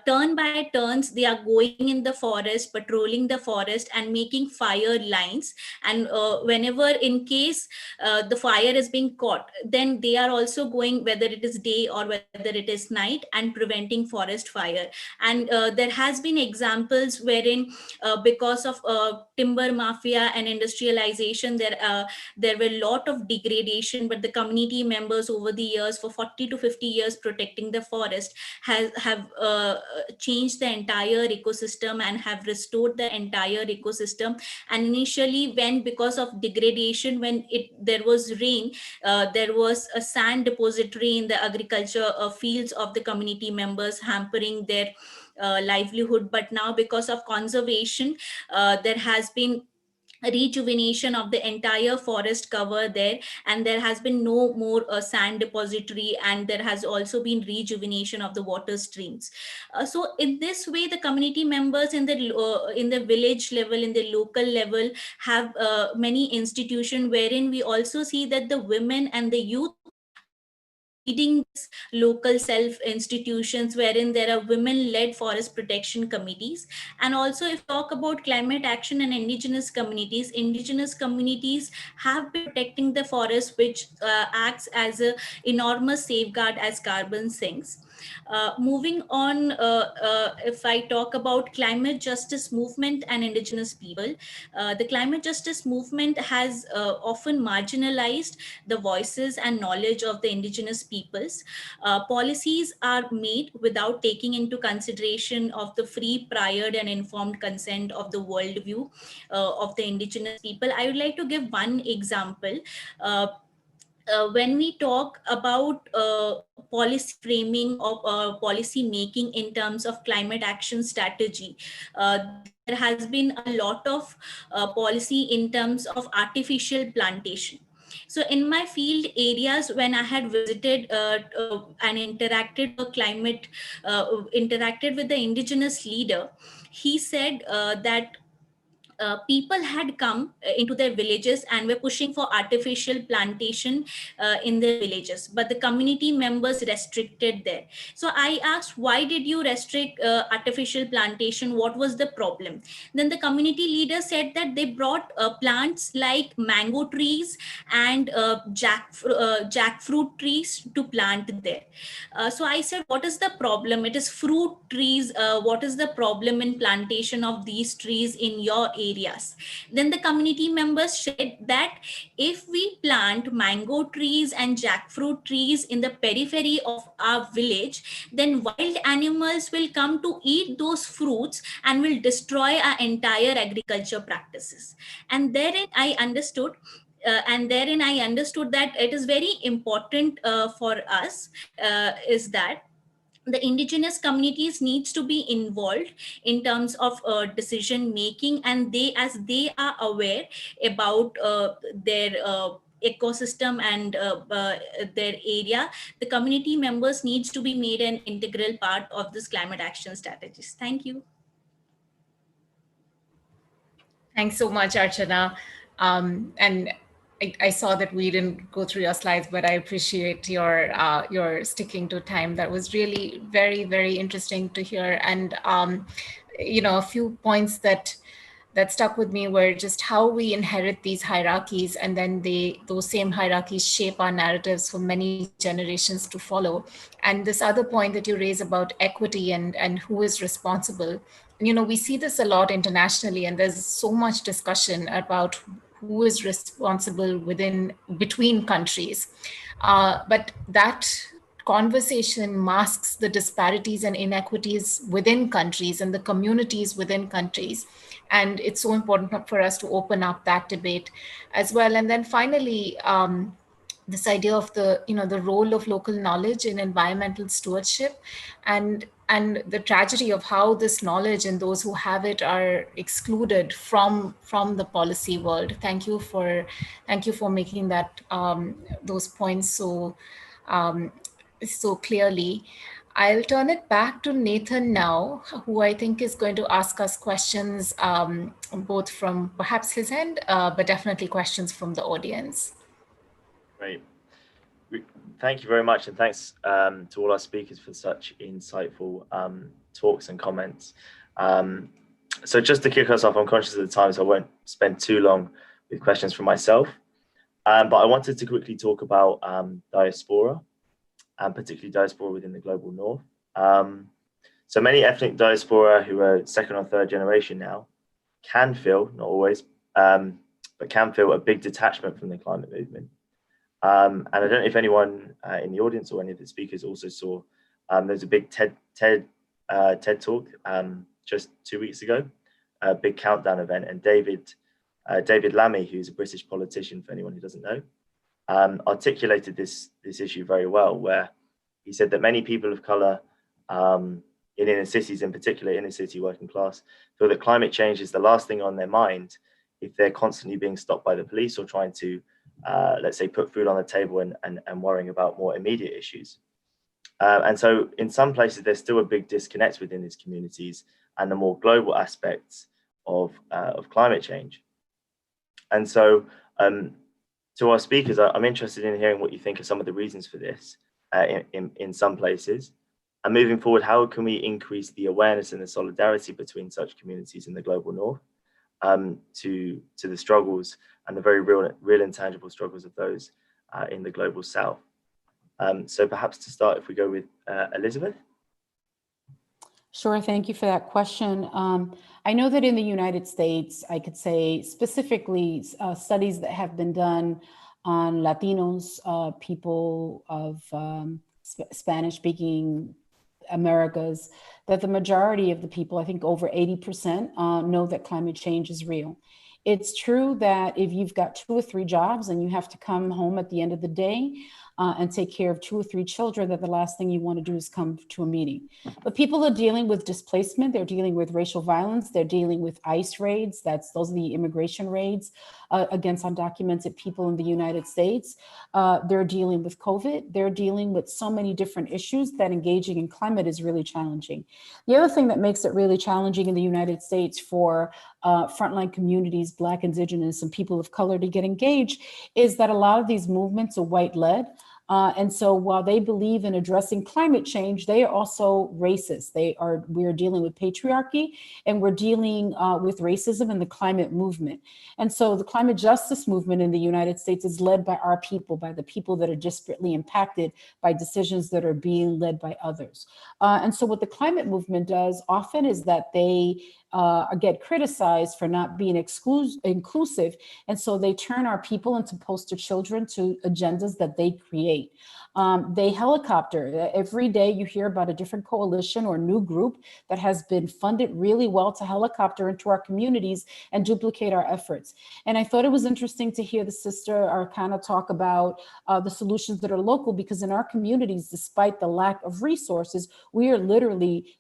turn by turns they are going in the forest, patrolling the forest and making fire lines. And whenever in case the fire is being caught, then they are also going, whether it is day or whether it is night, and preventing forest fire. And there has been examples wherein because of timber mafia and industrialization, there were a lot of degradation, but the community members over the years, for 40 to 50 years protecting the forest, have changed the entire ecosystem and have restored the entire ecosystem. And initially, when because of degradation, when there was rain, there was a sand depository in the agriculture fields of the community members, hampering their livelihood. But now, because of conservation, there has been rejuvenation of the entire forest cover there, and there has been no more sand depository, and there has also been rejuvenation of the water streams. So in this way, the community members in the village level, in the local level, have many institutions, wherein we also see that the women and the youth are leading this local self institutions, wherein there are women led forest protection committees. And also, if talk about climate action and indigenous communities have been protecting the forest, which acts as a enormous safeguard as carbon sinks. Moving on, if I talk about climate justice movement and indigenous people, the climate justice movement has often marginalized the voices and knowledge of the indigenous peoples. Policies are made without taking into consideration of the free, prior and informed consent of the worldview of the indigenous people. I would like to give one example. When we talk about policy framing or policy making in terms of climate action strategy, there has been a lot of policy in terms of artificial plantation. So in my field areas, when I had visited and interacted with the indigenous leader, he said that people had come into their villages and were pushing for artificial plantation in their villages, but the community members restricted there. So I asked, why did you restrict artificial plantation? What was the problem? Then the community leader said that they brought plants like mango trees and jackfruit trees to plant there. So I said, what is the problem? It is fruit trees. What is the problem in plantation of these trees in your areas? Then the community members said that if we plant mango trees and jackfruit trees in the periphery of our village, then wild animals will come to eat those fruits and will destroy our entire agriculture practices. And therein I understood that it is very important for us, is that the indigenous communities needs to be involved in terms of decision making, and they are aware about their ecosystem and their area, the community members needs to be made an integral part of this climate action strategies. Thank you. Thanks so much, Archana. And I saw that we didn't go through your slides, but I appreciate your sticking to time. That was really very, very interesting to hear. And a few points that stuck with me were just how we inherit these hierarchies, and then those same hierarchies shape our narratives for many generations to follow. And this other point that you raise about equity and who is responsible, we see this a lot internationally, and there's so much discussion about who is responsible between countries. But that conversation masks the disparities and inequities within countries and the communities within countries. And it's so important for us to open up that debate as well. And then finally, this idea of the role of local knowledge in environmental stewardship, and the tragedy of how this knowledge and those who have it are excluded from the policy world. Thank you for making that those points so clearly. I'll turn it back to Nathan now, who I think is going to ask us questions, both from perhaps his end, but definitely questions from the audience. Great. Thank you very much. And thanks to all our speakers for such insightful talks and comments. So just to kick us off, I'm conscious of the time, so I won't spend too long with questions from myself. But I wanted to quickly talk about diaspora, and particularly diaspora within the global north. So many ethnic diaspora who are second or third generation now can feel, not always, but can feel a big detachment from the climate movement. And I don't know if anyone in the audience or any of the speakers also saw, there's a big TED talk just 2 weeks ago, a big countdown event, and David Lammy, who's a British politician, for anyone who doesn't know, articulated this issue very well, where he said that many people of color in inner cities, in particular inner city working class, feel that climate change is the last thing on their mind if they're constantly being stopped by the police or trying to, let's say, put food on the table and worrying about more immediate issues. And so in some places, there's still a big disconnect within these communities and the more global aspects of climate change. And so to our speakers, I'm interested in hearing what you think are some of the reasons for this in some places. And moving forward, how can we increase the awareness and the solidarity between such communities in the global north to the struggles and the very real intangible struggles of those in the global south? So perhaps to start, if we go with Elizabeth. Sure, thank you for that question. I know that in the United States, I could say specifically studies that have been done on Latinos, people of Spanish-speaking Americas, that the majority of the people, I think over 80%, know that climate change is real. It's true that if you've got 2 or 3 jobs and you have to come home at the end of the day and take care of 2 or 3 children, that the last thing you want to do is come to a meeting. But people are dealing with displacement, they're dealing with racial violence, they're dealing with ICE raids, those are the immigration raids against undocumented people in the United States. They're dealing with COVID, they're dealing with so many different issues that engaging in climate is really challenging. The other thing that makes it really challenging in the United States for frontline communities, Black, Indigenous, and people of color to get engaged is that a lot of these movements are white-led. And so while they believe in addressing climate change, they are also racist. We're dealing with patriarchy, and we're dealing with racism in the climate movement. And so the climate justice movement in the United States is led by our people, by the people that are disparately impacted by decisions that are being led by others. And so what the climate movement does often is that they get criticized for not being inclusive. And so they turn our people into poster children to agendas that they create. state. They helicopter. Every day you hear about a different coalition or new group that has been funded really well to helicopter into our communities and duplicate our efforts. And I thought it was interesting to hear the sister Arcana talk about the solutions that are local, because in our communities, despite the lack of resources, we are literally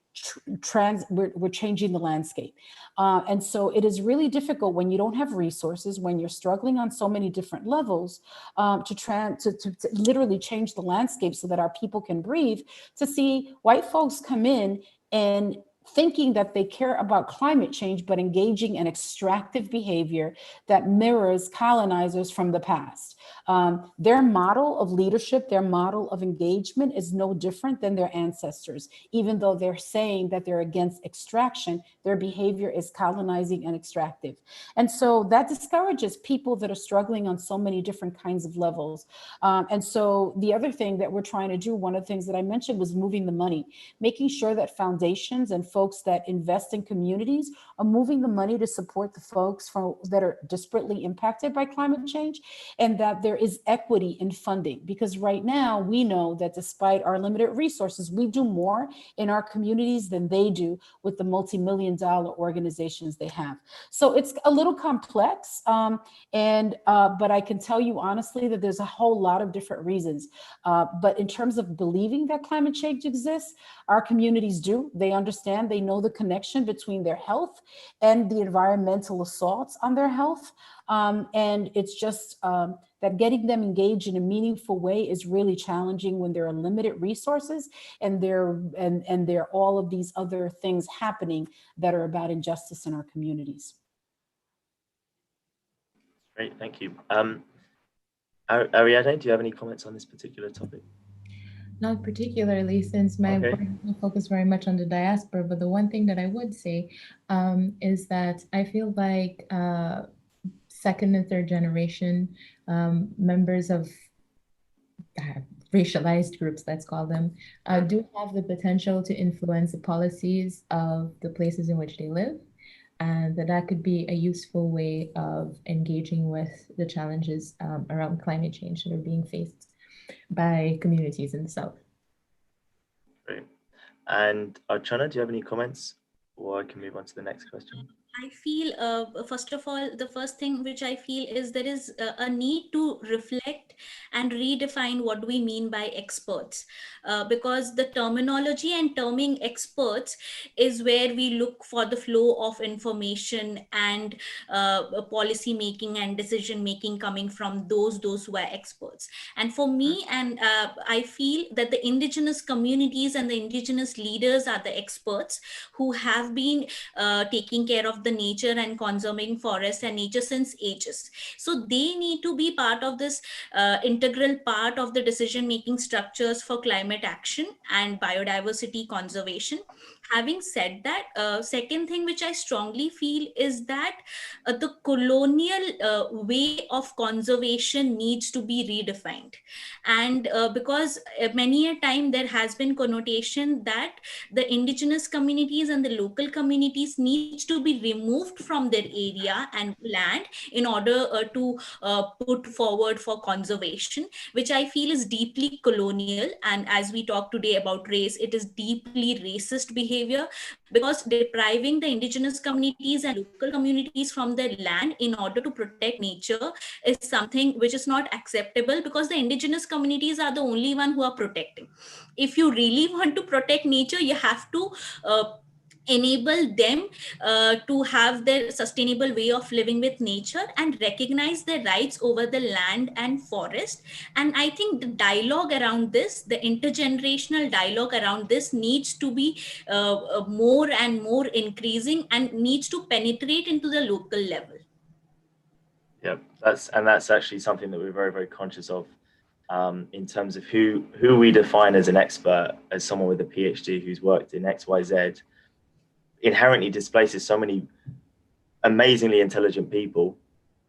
we're changing the landscape. And so it is really difficult when you don't have resources, when you're struggling on so many different levels, to literally change the landscape so that our people can breathe, to see white folks come in and thinking that they care about climate change, but engaging in extractive behavior that mirrors colonizers from the past. Their model of leadership, their model of engagement is no different than their ancestors. Even though they're saying that they're against extraction, their behavior is colonizing and extractive. And so that discourages people that are struggling on so many different kinds of levels. And so the other thing that we're trying to do, one of the things that I mentioned was moving the money, making sure that foundations and folks that invest in communities are moving the money to support the folks that are disparately impacted by climate change, and that there is equity in funding. Because right now we know that despite our limited resources, we do more in our communities than they do with the multi-million-dollar organizations they have. So it's a little complex, but I can tell you honestly that there's a whole lot of different reasons. But in terms of believing that climate change exists, our communities do. They understand, they know the connection between their health and the environmental assaults on their health. And it's just that getting them engaged in a meaningful way is really challenging when there are limited resources and there are all of these other things happening that are about injustice in our communities. Great, thank you. Ariadne, do you have any comments on this particular topic? Not particularly, since my work focus very much on the diaspora, but the one thing that I would say is that I feel like second and third generation members of racialized groups, let's call them, do have the potential to influence the policies of the places in which they live, and that could be a useful way of engaging with the challenges around climate change that are being faced by communities in the South. Great. And Archana, do you have any comments, or I can move on to the next question? I feel, first of all, the first thing which I feel is there is a need to reflect and redefine what we mean by experts, because the terminology and terming experts is where we look for the flow of information and policy making and decision making coming from those who are experts. And for me, and I feel that the indigenous communities and the indigenous leaders are the experts who have been taking care of the nature and conserving forests and nature since ages. So they need to be part of this integral part of the decision making structures for climate action and biodiversity conservation. Having said that, second thing which I strongly feel is that the colonial way of conservation needs to be redefined. And because many a time there has been connotation that the indigenous communities and the local communities needs to be removed from their area and land in order to put forward for conservation, which I feel is deeply colonial. And as we talk today about race, it is deeply racist behavior, because depriving the indigenous communities and local communities from their land in order to protect nature is something which is not acceptable, because the indigenous communities are the only one who are protecting. If you really want to protect nature, you have to enable them to have their sustainable way of living with nature and recognize their rights over the land and forest. And I think the dialogue around this, the intergenerational dialogue around this, needs to be more and more increasing and needs to penetrate into the local level. Yeah, that's actually something that we're very, very conscious of, in terms of who we define as an expert, as someone with a PhD who's worked in XYZ, inherently displaces so many amazingly intelligent people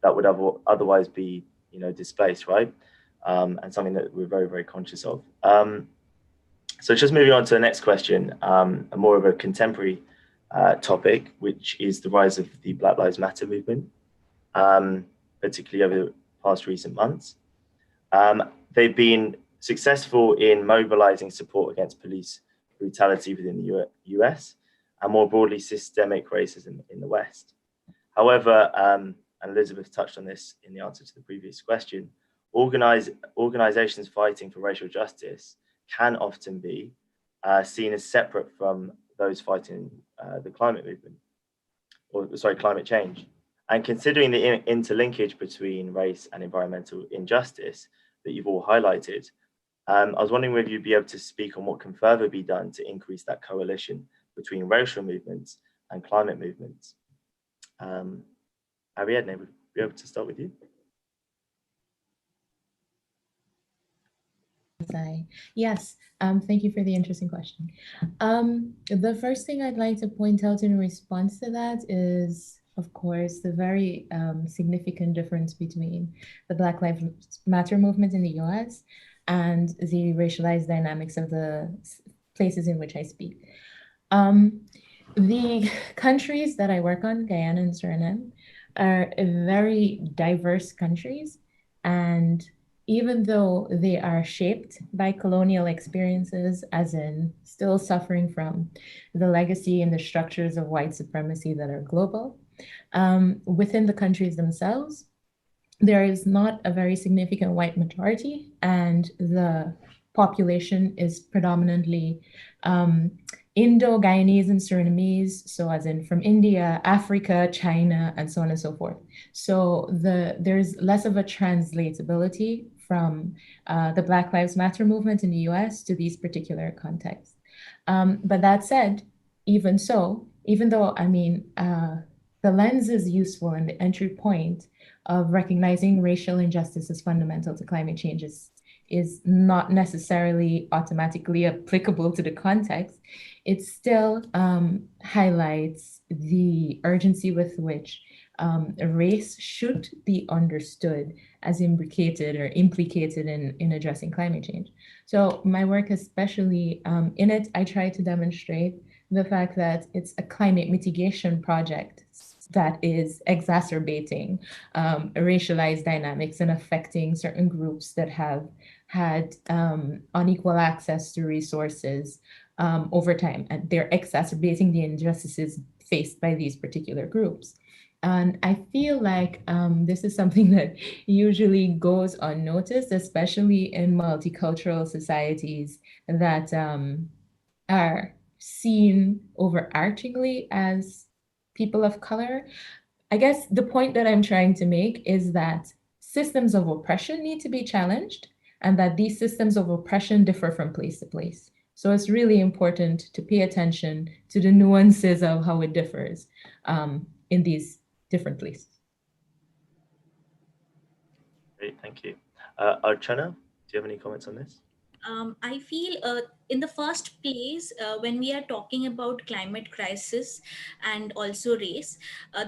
that would otherwise be, displaced, right? And something that we're very, very conscious of. So just moving on to the next question, a more of a contemporary topic, which is the rise of the Black Lives Matter movement, particularly over the past recent months. They've been successful in mobilizing support against police brutality within the US and more broadly systemic racism in the West. However, and Elizabeth touched on this in the answer to the previous question, organizations fighting for racial justice can often be seen as separate from those fighting the climate movement, or sorry, climate change. And considering the interlinkage between race and environmental injustice that you've all highlighted, I was wondering whether you'd be able to speak on what can further be done to increase that coalition between racial movements and climate movements. Ariadne, would be able to start with you. Yes, thank you for the interesting question. The first thing I'd like to point out in response to that is, of course, the very significant difference between the Black Lives Matter movement in the US and the racialized dynamics of the places in which I speak. The countries that I work on, Guyana and Suriname, are very diverse countries, and even though they are shaped by colonial experiences, as in still suffering from the legacy and the structures of white supremacy that are global, within the countries themselves, there is not a very significant white majority, and the population is predominantly Indo-Guyanese and Surinamese, so as in from India, Africa, China, and so on and so forth. So there's less of a translatability from the Black Lives Matter movement in the US to these particular contexts. But that said, even so, even though, I mean, the lens is useful and the entry point of recognizing racial injustice as fundamental to climate change is not necessarily automatically applicable to the context, it still highlights the urgency with which race should be understood as imbricated or implicated in addressing climate change. So my work, especially in it, I try to demonstrate the fact that it's a climate mitigation project that is exacerbating racialized dynamics and affecting certain groups that have had unequal access to resources over time, and they're exacerbating the injustices faced by these particular groups. And I feel like this is something that usually goes unnoticed, especially in multicultural societies that are seen overarchingly as people of color. I guess the point that I'm trying to make is that systems of oppression need to be challenged, and that these systems of oppression differ from place to place. So it's really important to pay attention to the nuances of how it differs in these different places. Great, thank you. Archana, do you have any comments on this? I feel in the first place, when we are talking about climate crisis and also race,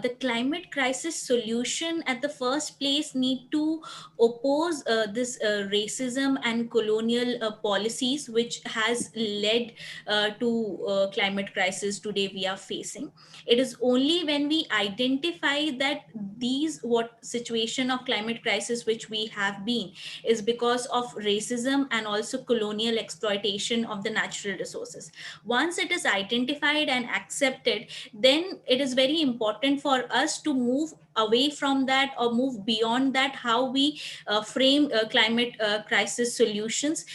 the climate crisis solution at the first place need to oppose this racism and colonial policies which has led to climate crisis today we are facing. It is only when we identify that these what situation of climate crisis which we have been is because of racism and also colonial exploitation of the natural resources. Once it is identified and accepted, then it is very important for us to move away from that or move beyond that, how we frame climate crisis solutions,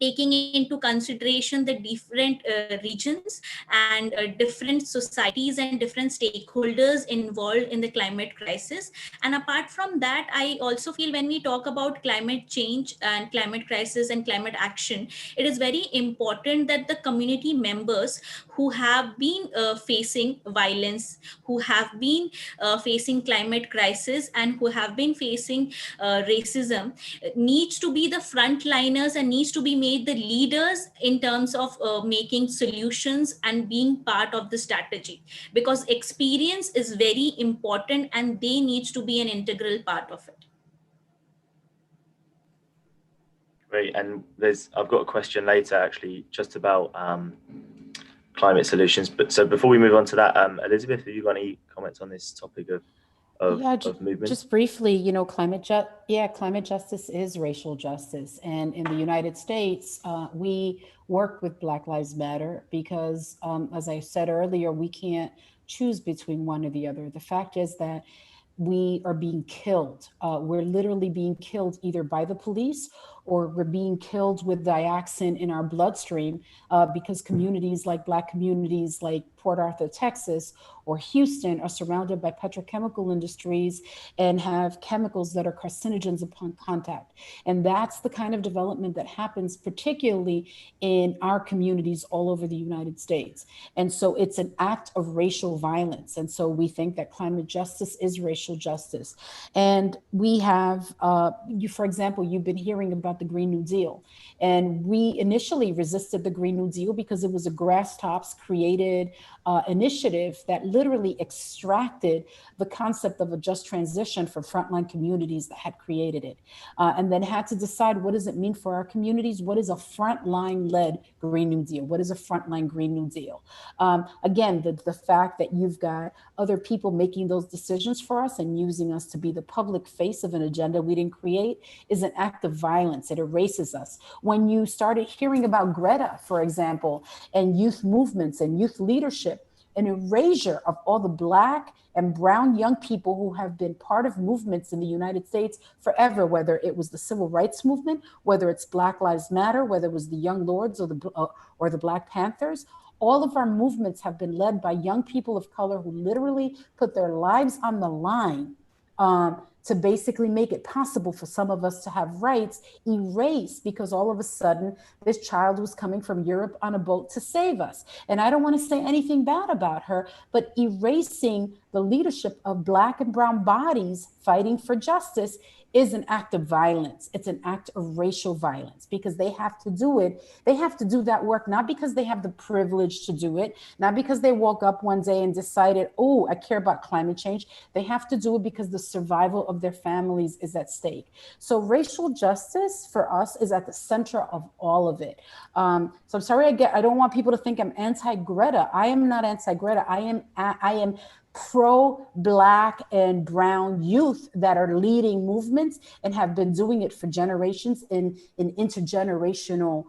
taking into consideration the different regions and different societies and different stakeholders involved in the climate crisis. And apart from that, I also feel when we talk about climate change and climate crisis and climate action, it is very important that the community members who have been facing violence, who have been facing climate crisis, and who have been facing racism needs to be the frontliners and needs to be made the leaders in terms of making solutions and being part of the strategy, because experience is very important and they needs to be an integral part of it. Great, and I've got a question later actually just about climate solutions, but so before we move on to that, Elizabeth, have you got any comments on this topic of of movement? Just briefly, you know, climate justice is racial justice. And in the United States, we work with Black Lives Matter because, as I said earlier, we can't choose between one or the other. The fact is that we are being killed. We're literally being killed either by the police or we're being killed with dioxin in our bloodstream because communities like Black communities like Port Arthur, Texas, or Houston are surrounded by petrochemical industries and have chemicals that are carcinogens upon contact. And that's the kind of development that happens particularly in our communities all over the United States. And so it's an act of racial violence. And so we think that climate justice is racial justice. And we have, for example, you've been hearing about the Green New Deal. And we initially resisted the Green New Deal because it was a grass tops created initiative that literally extracted the concept of a just transition from frontline communities that had created it, and then had to decide, what does it mean for our communities? What is a frontline led Green New Deal? What is a frontline Green New Deal? Again, the fact that you've got other people making those decisions for us and using us to be the public face of an agenda we didn't create is an act of violence. It erases us. When you started hearing about Greta, for example, and youth movements and youth leadership, an erasure of all the Black and brown young people who have been part of movements in the United States forever, whether it was the civil rights movement, whether it's Black Lives Matter, whether it was the Young Lords or the Black Panthers. All of our movements have been led by young people of color who literally put their lives on the line to basically make it possible for some of us to have rights erased because all of a sudden this child was coming from Europe on a boat to save us. And I don't want to say anything bad about her, but erasing the leadership of Black and brown bodies fighting for justice is an act of violence. It's an act of racial violence because they have to do it. They have to do that work, not because they have the privilege to do it, not because they woke up one day and decided, oh, I care about climate change. They have to do it because the survival of their families is at stake. So racial justice for us is at the center of all of it. So I'm sorry, I don't want people to think I'm anti-Greta. I am not anti-Greta. I am pro-Black and brown youth that are leading movements and have been doing it for generations in the intergenerational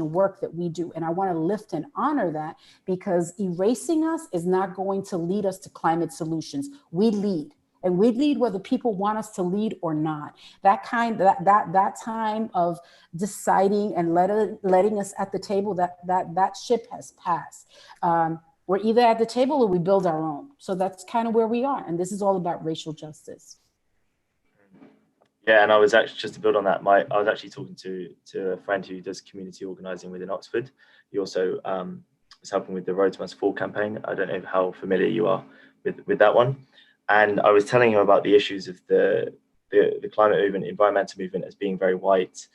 work that we do. And I want to lift and honor that because erasing us is not going to lead us to climate solutions. We lead. And we lead whether people want us to lead or not. That time of deciding and letting us at the table, that ship has passed. We're either at the table or we build our own. So that's kind of where we are. And this is all about racial justice. Yeah, and I was actually, just to build on that, I was actually talking to a friend who does community organising within Oxford. He also is helping with the Road to Must Fall campaign. I don't know how familiar you are with that one. And I was telling him about the issues of the climate movement, environmental movement as being very white,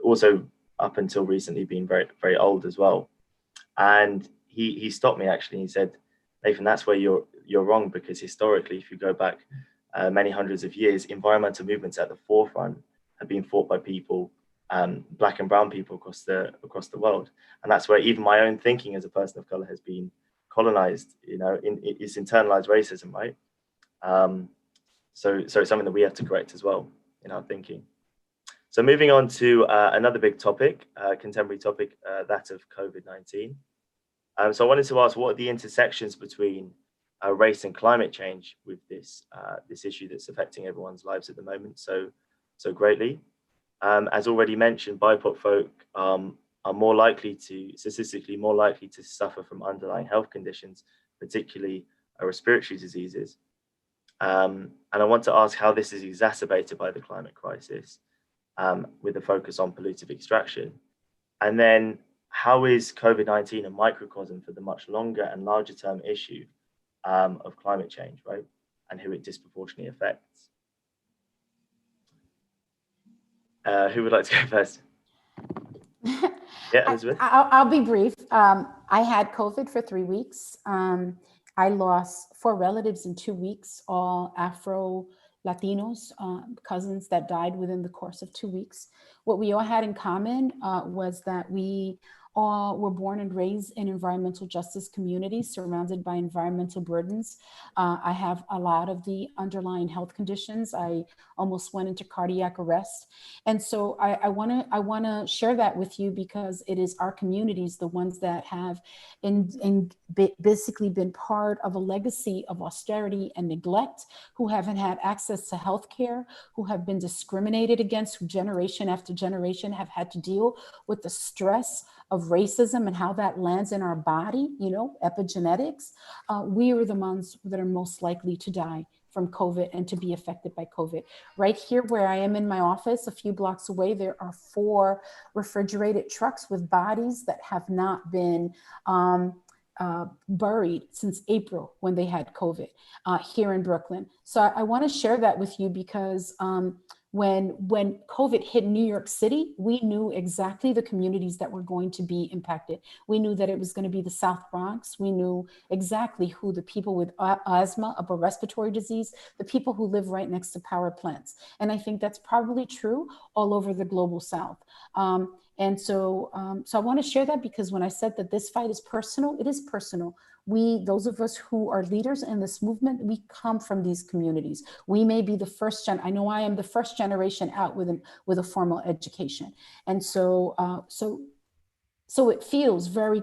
also up until recently being very, very old as well. And he stopped me actually. He said, Nathan, that's where you're wrong, because historically, if you go back many hundreds of years, environmental movements at the forefront have been fought by people, Black and brown people across the world. And that's where even my own thinking as a person of color has been colonized. You know, it's internalized racism, right? So it's something that we have to correct as well in our thinking. So moving on to another big topic, contemporary topic, that of COVID-19. So I wanted to ask, what are the intersections between race and climate change with this issue that's affecting everyone's lives at the moment so greatly? As already mentioned, BIPOC folk are statistically more likely to suffer from underlying health conditions, particularly respiratory diseases. And I want to ask how this is exacerbated by the climate crisis, with a focus on pollutive extraction. And then how is COVID-19 a microcosm for the much longer and larger term issue of climate change, right? And who it disproportionately affects. Who would like to go first? Yeah, Elizabeth. I'll be brief. I had COVID for 3 weeks. I lost 4 relatives in 2 weeks, all Afro Latinos, cousins that died within the course of 2 weeks. what we all had in common was that we all were born and raised in environmental justice communities surrounded by environmental burdens. I have a lot of the underlying health conditions. I almost went into cardiac arrest. And so I wanna share that with you because it is our communities, the ones that have basically been part of a legacy of austerity and neglect, who haven't had access to healthcare, who have been discriminated against, who generation after generation have had to deal with the stress of racism and how that lands in our body, you know, epigenetics. We are the ones that are most likely to die from COVID and to be affected by COVID. Right here where I am in my office, a few blocks away, there are 4 refrigerated trucks with bodies that have not been buried since April when they had COVID here in Brooklyn. So I want to share that with you because when COVID hit New York City, we knew exactly the communities that were going to be impacted. We knew that it was going to be the South Bronx. We knew exactly who the people with asthma, upper respiratory disease, the people who live right next to power plants. And I think that's probably true all over the global South. So I want to share that because when I said that this fight is personal, it is personal. Those of us who are leaders in this movement, we come from these communities. We may be the first I know I am the first generation out with a formal education. And so it feels very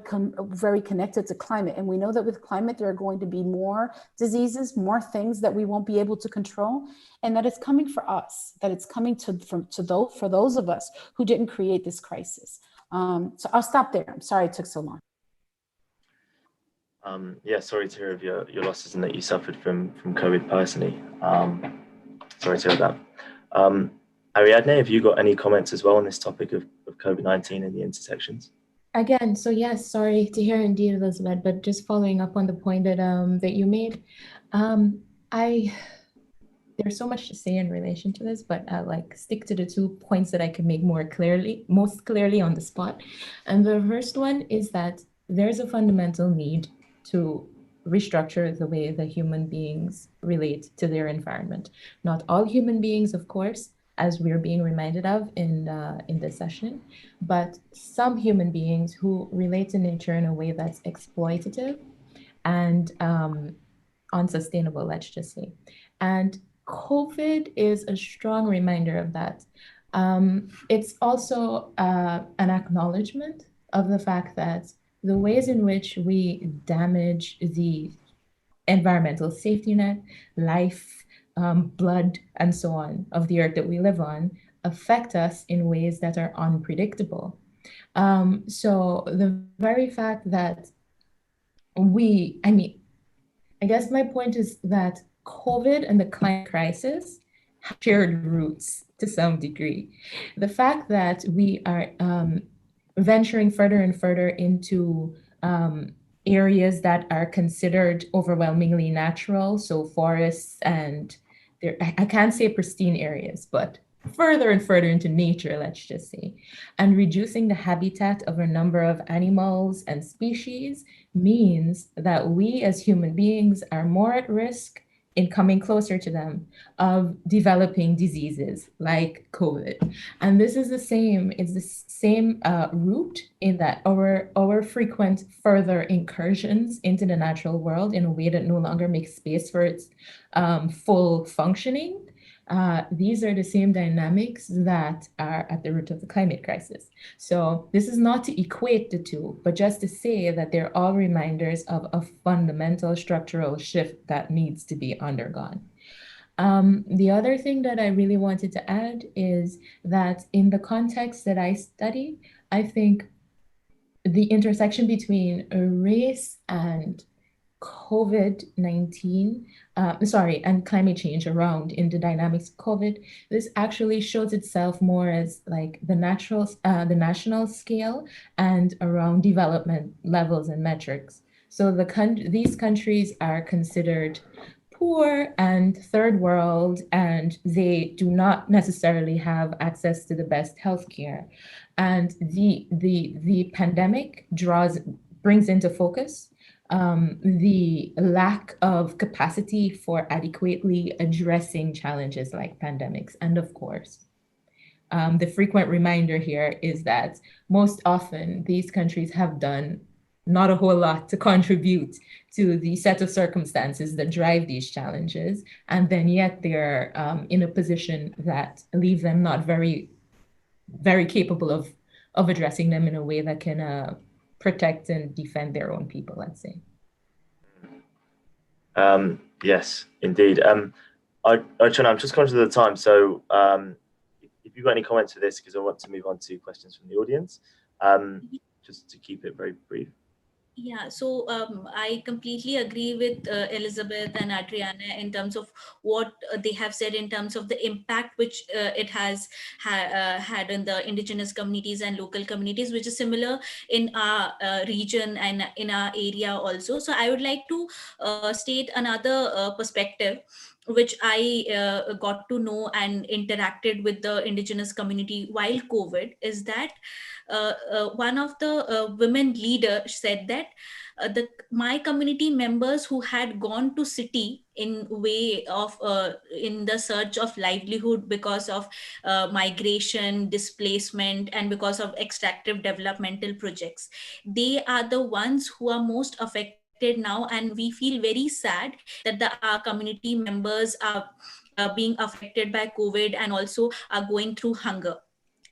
connected to climate. And we know that with climate, there are going to be more diseases, more things that we won't be able to control, and that it's coming for us, that it's coming for those of us who didn't create this crisis. So I'll stop there. I'm sorry it took so long. Yeah, sorry to hear of your losses and that you suffered from COVID personally. Sorry to hear that. Ariadne, have you got any comments as well on this topic of COVID-19 and the intersections? Again, so yes, sorry to hear indeed, Elizabeth, but just following up on the point that you made, there's so much to say in relation to this, but I'll stick to the 2 points that I can make most clearly on the spot. And the first one is that there's a fundamental need to restructure the way that human beings relate to their environment. Not all human beings, of course, as we're being reminded of in this session, but some human beings who relate to nature in a way that's exploitative and unsustainable, let's just say. And COVID is a strong reminder of that. It's also an acknowledgement of the fact that the ways in which we damage the environmental safety net, life, blood, and so on of the earth that we live on affect us in ways that are unpredictable. So the very fact that I guess my point is that COVID and the climate crisis have shared roots to some degree. The fact that we are venturing further and further into areas that are considered overwhelmingly natural, so forests and I can't say pristine areas, but further and further into nature, let's just say, and reducing the habitat of a number of animals and species means that we as human beings are more at risk in coming closer to them of developing diseases like COVID. And this is the same root in that our frequent further incursions into the natural world in a way that no longer makes space for its full functioning. These are the same dynamics that are at the root of the climate crisis. So this is not to equate the two, but just to say that they're all reminders of a fundamental structural shift that needs to be undergone. The other thing that I really wanted to add is that in the context that I study, I think the intersection between race and COVID-19, and climate change around in the dynamics of COVID, this actually shows itself more as like the national scale and around development levels and metrics. So these countries are considered poor and third world, and they do not necessarily have access to the best healthcare. And the pandemic brings into focus the lack of capacity for adequately addressing challenges like pandemics. And of course, the frequent reminder here is that most often these countries have done not a whole lot to contribute to the set of circumstances that drive these challenges. And then yet they're in a position that leaves them not very, very capable of addressing them in a way that can protect and defend their own people, let's say. Yes, indeed. Archana, I'm just conscious of the time, so if you've got any comments for this, because I want to move on to questions from the audience, just to keep it very brief. Yeah, so I completely agree with Elizabeth and Adriana in terms of what they have said in terms of the impact which it has had in the indigenous communities and local communities, which is similar in our region and in our area also. So I would like to state another perspective which I got to know and interacted with the indigenous community while COVID, is that one of the women leaders said that my community members who had gone to city in way of in the search of livelihood because of migration, displacement, and because of extractive developmental projects, they are the ones who are most affected now, and we feel very sad that our community members are being affected by COVID and also are going through hunger.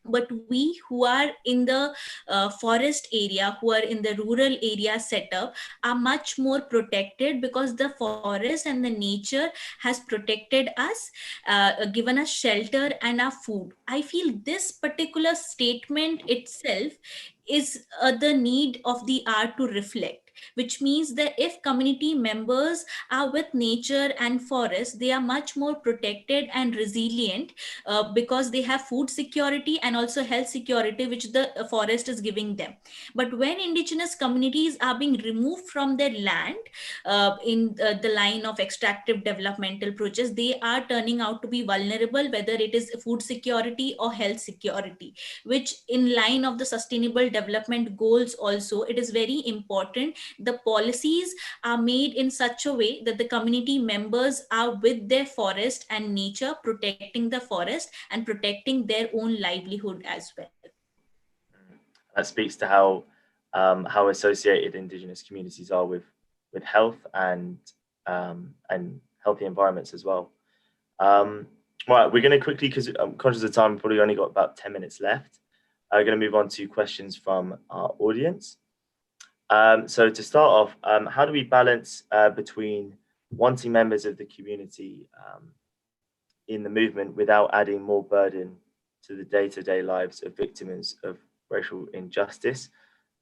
But we who are in the forest area, who are in the rural area setup, are much more protected because the forest and the nature has protected us, given us shelter and our food. I feel this particular statement itself is the need of the hour to reflect, which means that if community members are with nature and forest, they are much more protected and resilient because they have food security and also health security, which the forest is giving them. But when indigenous communities are being removed from their land in the line of extractive developmental projects, they are turning out to be vulnerable, whether it is food security or health security, which in line of the sustainable development goals also, it is very important the policies are made in such a way that the community members are with their forest and nature, protecting the forest and protecting their own livelihood as well. That speaks to how associated indigenous communities are with health and healthy environments as well. Right, we're going to quickly, because I'm conscious of time, we've probably only got about 10 minutes left. I'm going to move on to questions from our audience. So to start off, how do we balance between wanting members of the community in the movement without adding more burden to the day-to-day lives of victims of racial injustice?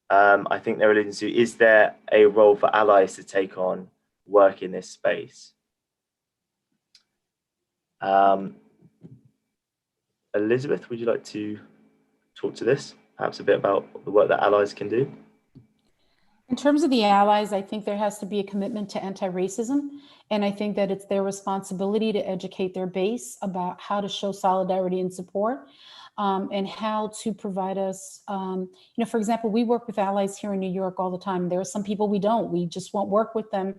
I think they're alluding to, is there a role for allies to take on work in this space? Elizabeth, would you like to talk to this? Perhaps a bit about the work that allies can do? In terms of the allies, I think there has to be a commitment to anti-racism. And I think that it's their responsibility to educate their base about how to show solidarity and support. And how to provide us, for example, we work with allies here in New York all the time. There are some people we don't. We just won't work with them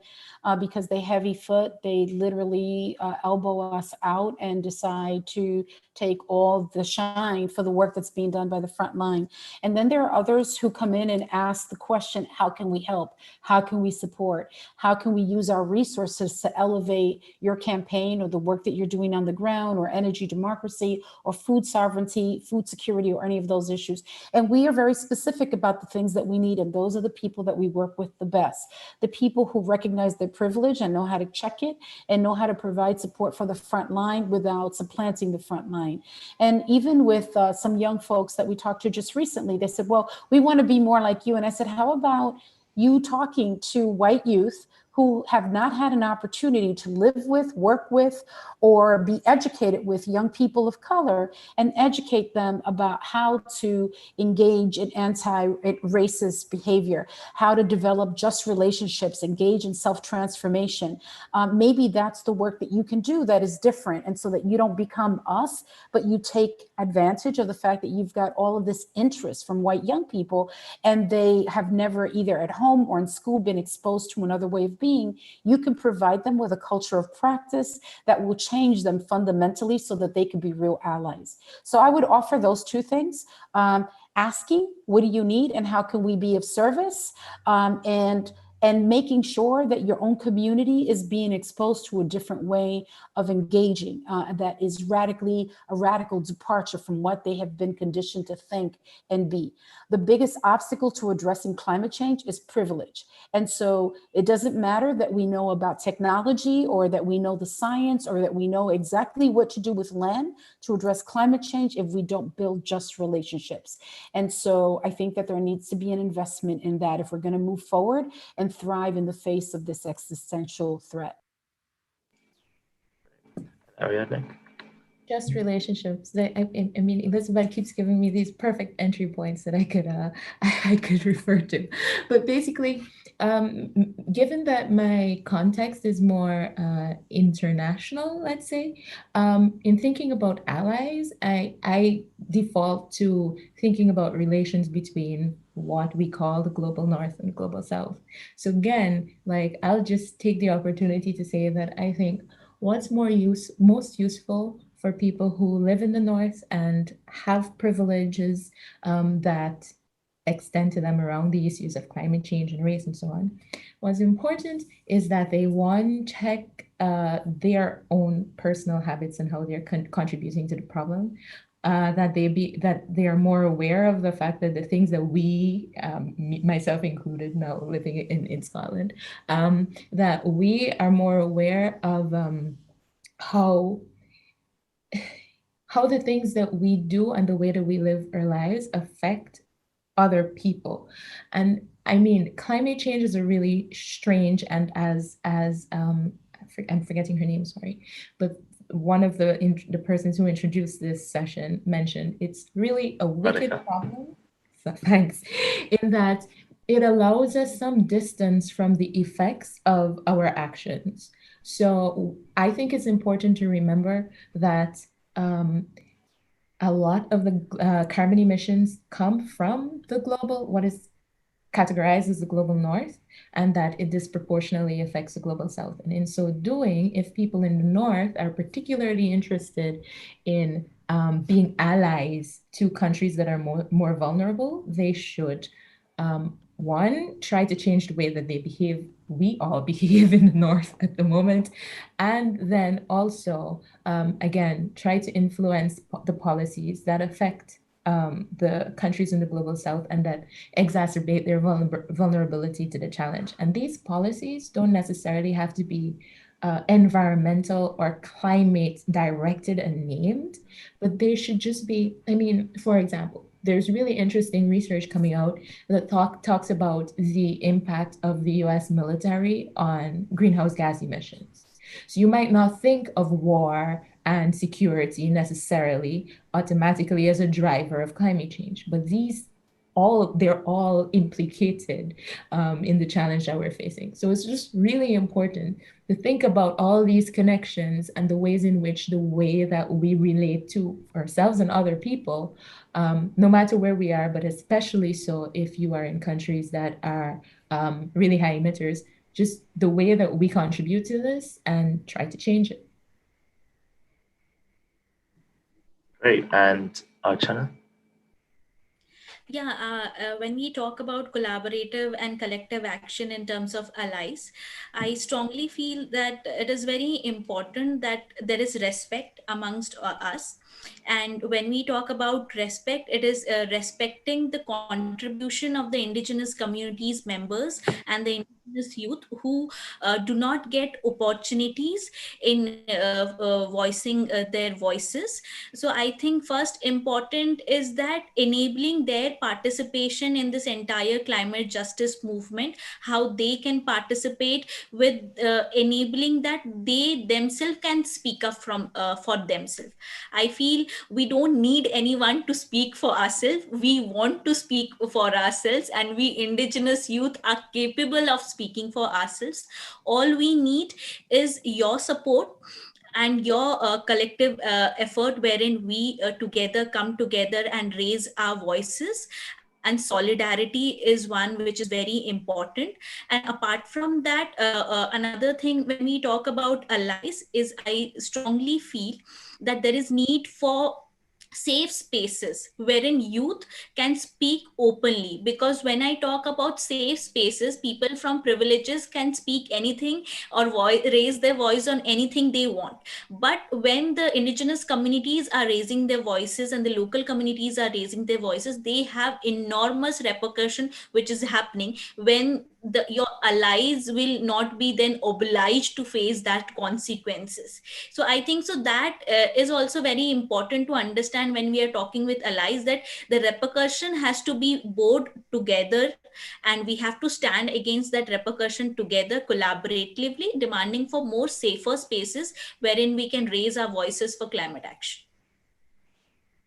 because they heavy foot. They literally elbow us out and decide to take all the shine for the work that's being done by the front line. And then there are others who come in and ask the question, how can we help? How can we support? How can we use our resources to elevate your campaign or the work that you're doing on the ground, or energy democracy, or food sovereignty, food security, or any of those issues? And we are very specific about the things that we need. And those are the people that we work with the best. The people who recognize their privilege and know how to check it and know how to provide support for the front line without supplanting the front line. And even with some young folks that we talked to just recently, they said, well, we want to be more like you. And I said, how about you talking to white youth who have not had an opportunity to live with, work with, or be educated with young people of color, and educate them about how to engage in anti-racist behavior, how to develop just relationships, engage in self-transformation. Maybe that's the work that you can do that is different, and so that you don't become us, but you take advantage of the fact that you've got all of this interest from white young people, and they have never either at home or in school been exposed to another way of being. being, you can provide them with a culture of practice that will change them fundamentally so that they can be real allies. So I would offer those two things. Asking, what do you need and how can we be of service? And making sure that your own community is being exposed to a different way of engaging that is a radical departure from what they have been conditioned to think and be. The biggest obstacle to addressing climate change is privilege. And so it doesn't matter that we know about technology or that we know the science or that we know exactly what to do with land to address climate change if we don't build just relationships. And so I think that there needs to be an investment in that if we're going to move forward and thrive in the face of this existential threat. Ariadne? Just relationships. I mean, Elizabeth keeps giving me these perfect entry points that I could refer to. But basically, given that my context is more international, let's say, in thinking about allies, I default to thinking about relations between what we call the global north and the global south. So again, like, I'll just take the opportunity to say that I think what's most useful for people who live in the north and have privileges that extend to them around the issues of climate change and race and so on. What's important is that they, one, check their own personal habits and how they're contributing to the problem. That they are more aware of the fact that the things that we, myself included, now living in Scotland, that we are more aware of how the things that we do and the way that we live our lives affect other people. And I mean, climate change is a really strange, and as I'm forgetting her name, sorry, but one of the persons who introduced this session mentioned, it's really a wicked problem. So, thanks. In that it allows us some distance from the effects of our actions. So I think it's important to remember that a lot of the carbon emissions come from the global, what is categorized as the global north, and that it disproportionately affects the global south. And in so doing, if people in the north are particularly interested in being allies to countries that are more vulnerable, they should, one, try to change the way that they behave. We all behave in the north at the moment. And then also, again, try to influence the policies that affect the countries in the global south and that exacerbate their vulnerability to the challenge. And these policies don't necessarily have to be environmental or climate directed and named, but they should just be, I mean, for example, there's really interesting research coming out that talks about the impact of the US military on greenhouse gas emissions. So you might not think of war and security necessarily automatically as a driver of climate change, but they're all implicated in the challenge that we're facing. So it's just really important to think about all these connections and the ways in which the way that we relate to ourselves and other people, no matter where we are, but especially so if you are in countries that are really high emitters, just the way that we contribute to this and try to change it. Great. And Archana? Yeah, when we talk about collaborative and collective action in terms of allies, I strongly feel that it is very important that there is respect amongst us. And when we talk about respect, it is respecting the contribution of the indigenous communities members and the indigenous youth who do not get opportunities in voicing their voices. So I think first important is that enabling their participation in this entire climate justice movement, how they can participate with enabling that they themselves can speak up for themselves. I feel we don't need anyone to speak for ourselves. We want to speak for ourselves, and we indigenous youth are capable of speaking for ourselves. All we need is your support and your collective effort, wherein we together come together and raise our voices and solidarity is one which is very important. And apart from that, another thing when we talk about allies is I strongly feel that there is need for safe spaces wherein youth can speak openly, because when I talk about safe spaces, people from privileges can speak anything or raise their voice on anything they want. But when the indigenous communities are raising their voices and the local communities are raising their voices, they have enormous repercussion which is happening when your allies will not be then obliged to face that consequences. So I think so that is also very important to understand when we are talking with allies, that the repercussion has to be both together, and we have to stand against that repercussion together collaboratively, demanding for more safer spaces wherein we can raise our voices for climate action.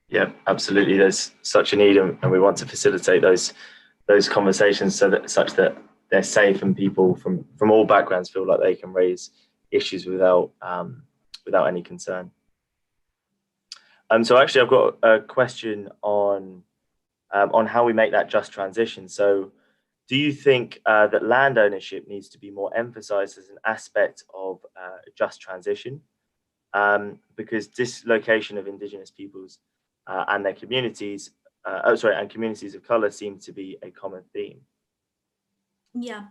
Yeah, absolutely. There's such a need, and we want to facilitate those conversations such that they're safe and people from all backgrounds feel like they can raise issues without any concern. So actually, I've got a question on how we make that just transition. So, do you think that land ownership needs to be more emphasized as an aspect of just transition? Because dislocation of Indigenous peoples and their communities, and communities of color seem to be a common theme. Yeah.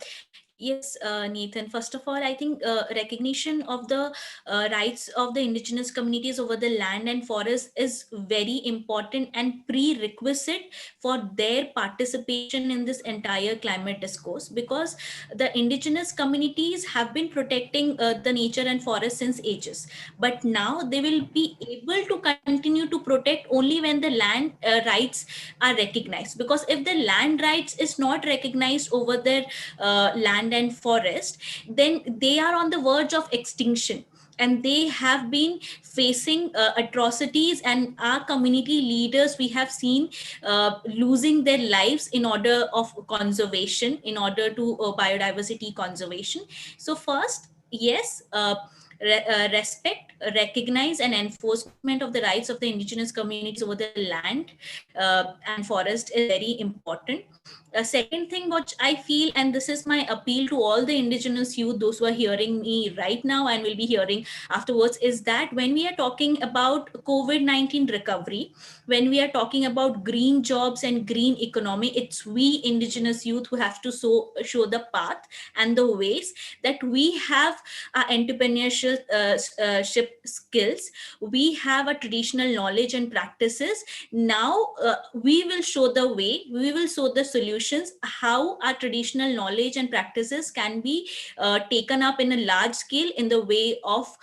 Yes, Nathan. First of all, I think recognition of the rights of the indigenous communities over the land and forest is very important and prerequisite for their participation in this entire climate discourse, because the indigenous communities have been protecting the nature and forest since ages. But now they will be able to continue to protect only when the land rights are recognized. Because if the land rights is not recognized over their land and forest, then they are on the verge of extinction, and they have been facing atrocities, and our community leaders we have seen losing their lives in order of conservation, in order to biodiversity conservation. So first, yes, respect, recognize and enforcement of the rights of the indigenous communities over the land and forest is very important. A second thing which I feel, and this is my appeal to all the indigenous youth, those who are hearing me right now and will be hearing afterwards, is that when we are talking about COVID-19 recovery, when we are talking about green jobs and green economy, it's we indigenous youth who have to show the path and the ways, that we have entrepreneurship skills, we have a traditional knowledge and practices. Now we will show the way, we will show the solutions, how our traditional knowledge and practices can be taken up in a large scale in the way of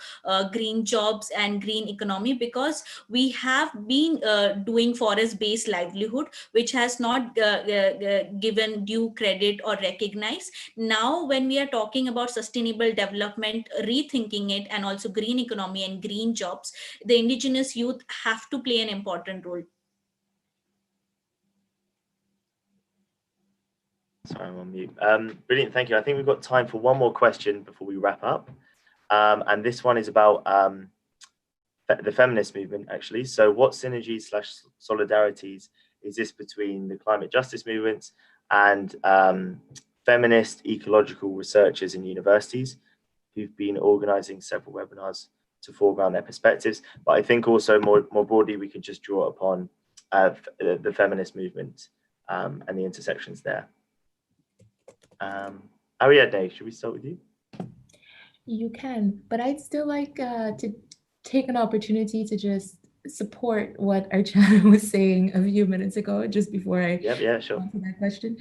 green jobs and green economy, because we have been doing forest based livelihood which has not given due credit or recognized. Now when we are talking about sustainable development, rethinking it, and also green economy and green jobs, the indigenous youth have to play an important role. Sorry, I'm on mute. Brilliant, thank you. I think we've got time for one more question before we wrap up. And this one is about the feminist movement, actually. So what synergies/solidarities exist between the climate justice movements and feminist ecological researchers in universities who've been organizing several webinars to foreground their perspectives? But I think also more broadly, we can just draw upon the feminist movement and the intersections there. Ariadne, should we start with you? You can, but I'd still like to take an opportunity to just support what Archana was saying a few minutes ago, just before I sure. answer that question.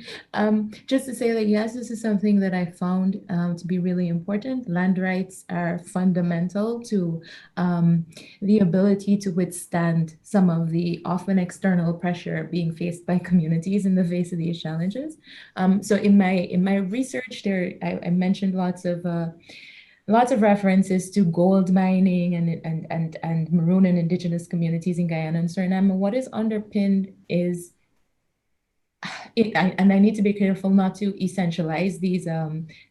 Just to say that, yes, this is something that I found to be really important. Land rights are fundamental to the ability to withstand some of the often external pressure being faced by communities in the face of these challenges. So in my research there, I mentioned lots of references to gold mining and Maroon and Indigenous communities in Guyana and Suriname. What is underpinned is and I need to be careful not to essentialize these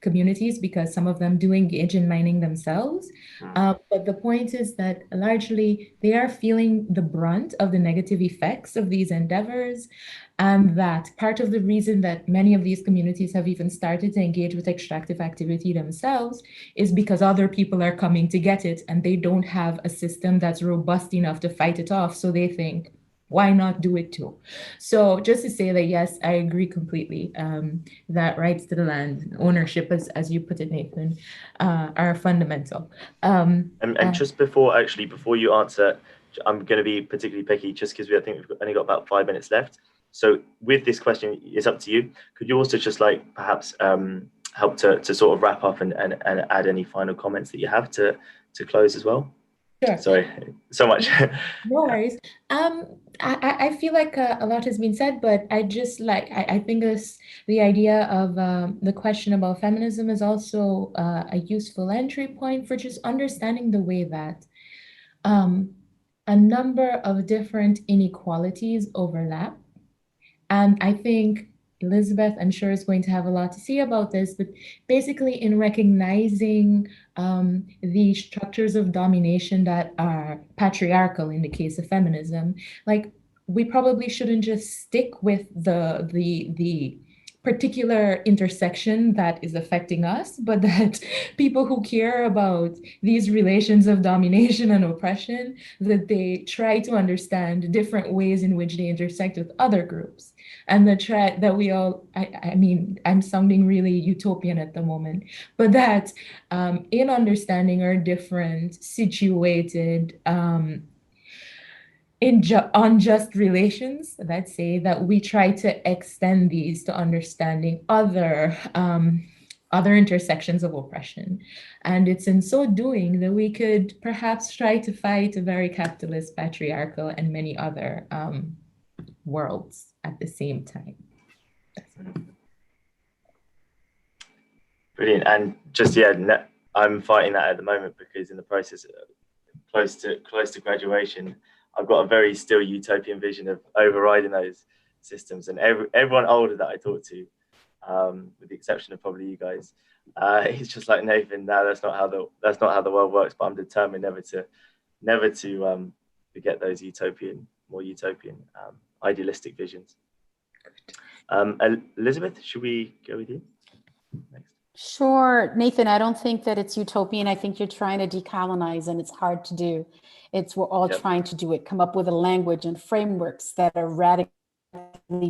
communities, because some of them do engage in mining themselves. But the point is that largely they are feeling the brunt of the negative effects of these endeavors. And that part of the reason that many of these communities have even started to engage with extractive activity themselves is because other people are coming to get it, and they don't have a system that's robust enough to fight it off. So they think, why not do it too? So just to say that, yes, I agree completely that rights to the land, ownership, as you put it, Nathan, are fundamental. And just before you answer, I'm going to be particularly picky just because I think we've only got about 5 minutes left. So with this question, it's up to you. Could you also just like perhaps help to sort of wrap up and add any final comments that you have to close as well? Sure. Sorry, so much. No worries. I feel like a lot has been said, but I think the idea of the question about feminism is also a useful entry point for just understanding the way that a number of different inequalities overlap. And I think Elizabeth, I'm sure, is going to have a lot to say about this, but basically in recognizing the structures of domination that are patriarchal in the case of feminism, like we probably shouldn't just stick with the particular intersection that is affecting us, but that people who care about these relations of domination and oppression, that they try to understand different ways in which they intersect with other groups. And that we all, I mean, I'm sounding really utopian at the moment, but that in understanding our different situated unjust relations, let's say, that we try to extend these to understanding other intersections of oppression. And it's in so doing that we could perhaps try to fight a very capitalist, patriarchal, and many other worlds at the same time. Brilliant. And just, I'm fighting that at the moment because in the process, close to graduation, I've got a very still utopian vision of overriding those systems. And everyone older that I talk to, with the exception of probably you guys, it's just like, Nathan, no, that's not how the world works. But I'm determined never to forget those more utopian, idealistic visions. Elizabeth, should we go with you next? Sure, Nathan, I don't think that it's utopian. I think you're trying to decolonize, and it's hard to do. We're all trying to do it, come up with a language and frameworks that are radically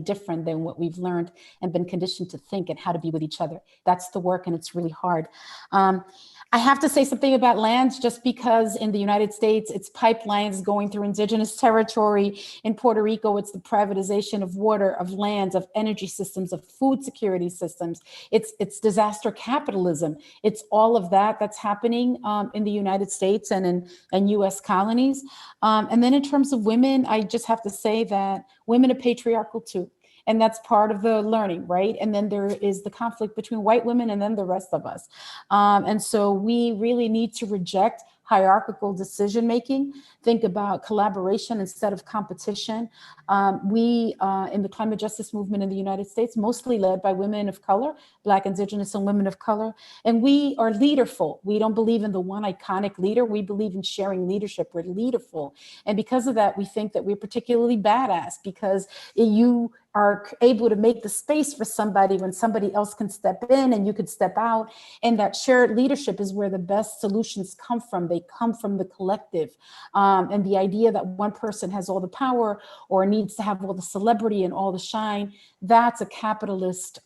different than what we've learned and been conditioned to think, and how to be with each other. That's the work, and it's really hard. I have to say something about lands, just because in the United States, it's pipelines going through indigenous territory. In Puerto Rico, it's the privatization of water, of lands, of energy systems, of food security systems. It's disaster capitalism. It's all of that that's happening in the United States and in US colonies. And then in terms of women, I just have to say that women are patriarchal too. And that's part of the learning, right? And then there is the conflict between white women and then the rest of us. And so we really need to reject hierarchical decision-making, think about collaboration instead of competition. We, in the climate justice movement in the United States, mostly led by women of color, Black, Indigenous, and women of color. And we are leaderful. We don't believe in the one iconic leader. We believe in sharing leadership. We're leaderful. And because of that, we think that we're particularly badass, because you are able to make the space for somebody when somebody else can step in and you could step out. And that shared leadership is where the best solutions come from. They come from the collective. And the idea that one person has all the power or needs to have all the celebrity and all the shine, that's a capitalist,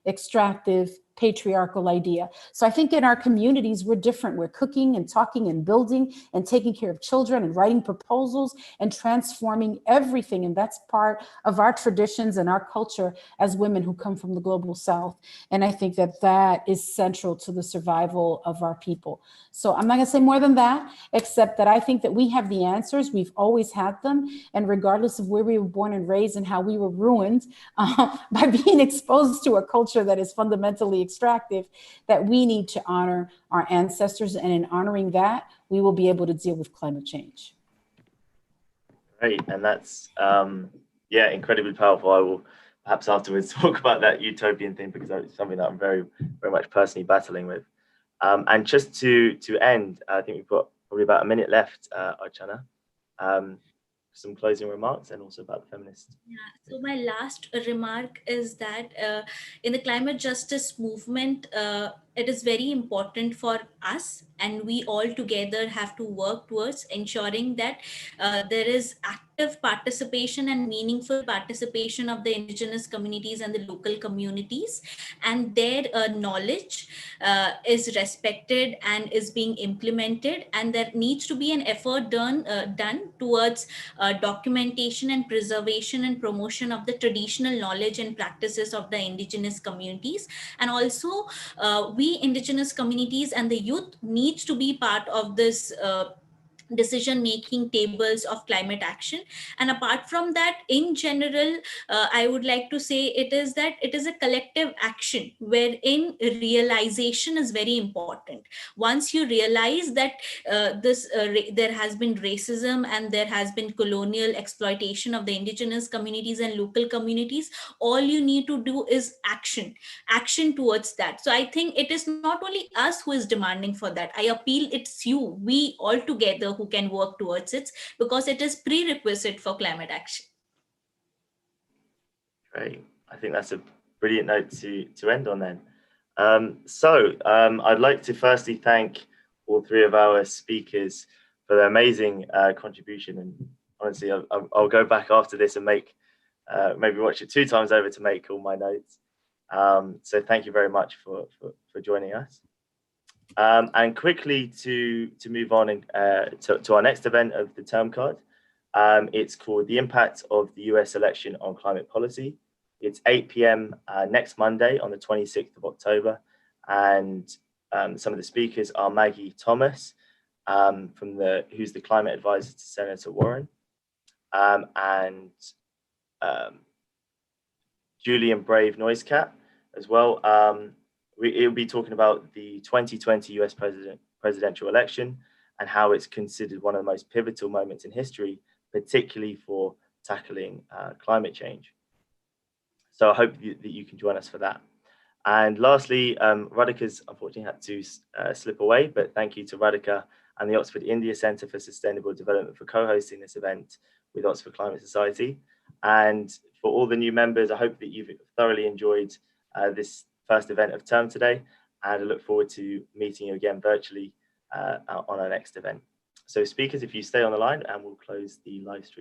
extractive, patriarchal idea. So I think in our communities, we're different. We're cooking and talking and building and taking care of children and writing proposals and transforming everything. And that's part of our traditions and our culture as women who come from the global South. And I think that that is central to the survival of our people. So I'm not going to say more than that, except that I think that we have the answers. We've always had them. And regardless of where we were born and raised and how we were ruined by being exposed to a culture that is fundamentally extractive, that we need to honor our ancestors. And in honoring that, we will be able to deal with climate change. Great. And that's, incredibly powerful. I will perhaps afterwards talk about that utopian thing, because it's something that I'm very, very much personally battling with. And just to end, I think we've got probably about a minute left, Archana. Some closing remarks and also about the feminist. Yeah, so my last remark is that in the climate justice movement, it is very important for us, and we all together have to work towards ensuring that there is active participation and meaningful participation of the indigenous communities and the local communities, and their knowledge is respected and is being implemented, and there needs to be an effort done towards documentation and preservation and promotion of the traditional knowledge and practices of the indigenous communities. And also we indigenous communities and the youth needs to be part of this decision making tables of climate action. And apart from that, in general, I would like to say it is that it is a collective action wherein realization is very important. Once you realize that there has been racism and there has been colonial exploitation of the indigenous communities and local communities, all you need to do is action towards that. So I think it is not only us who is demanding for that. I appeal it's you, we all together who can work towards it, because it is prerequisite for climate action. Great. I think that's a brilliant note to end on then. I'd like to firstly thank all three of our speakers for their amazing contribution. And honestly, I'll go back after this and make maybe watch it 2 times over to make all my notes. So thank you very much for joining us. And quickly to move on to our next event of the term card. It's called The Impact of the US Election on Climate Policy. It's 8 p.m. Next Monday on the 26th of October. And some of the speakers are Maggie Thomas, who's the climate advisor to Senator Warren, and Julian Brave Noisecat as well. It'll be talking about the 2020 US presidential election and how it's considered one of the most pivotal moments in history, particularly for tackling climate change. So I hope that you can join us for that. And lastly, Radhika's unfortunately had to slip away, but thank you to Radhika and the Oxford India Centre for Sustainable Development for co-hosting this event with Oxford Climate Society. And for all the new members, I hope that you've thoroughly enjoyed this first event of term today, and I look forward to meeting you again virtually on our next event. So speakers, if you stay on the line, and we'll close the live stream.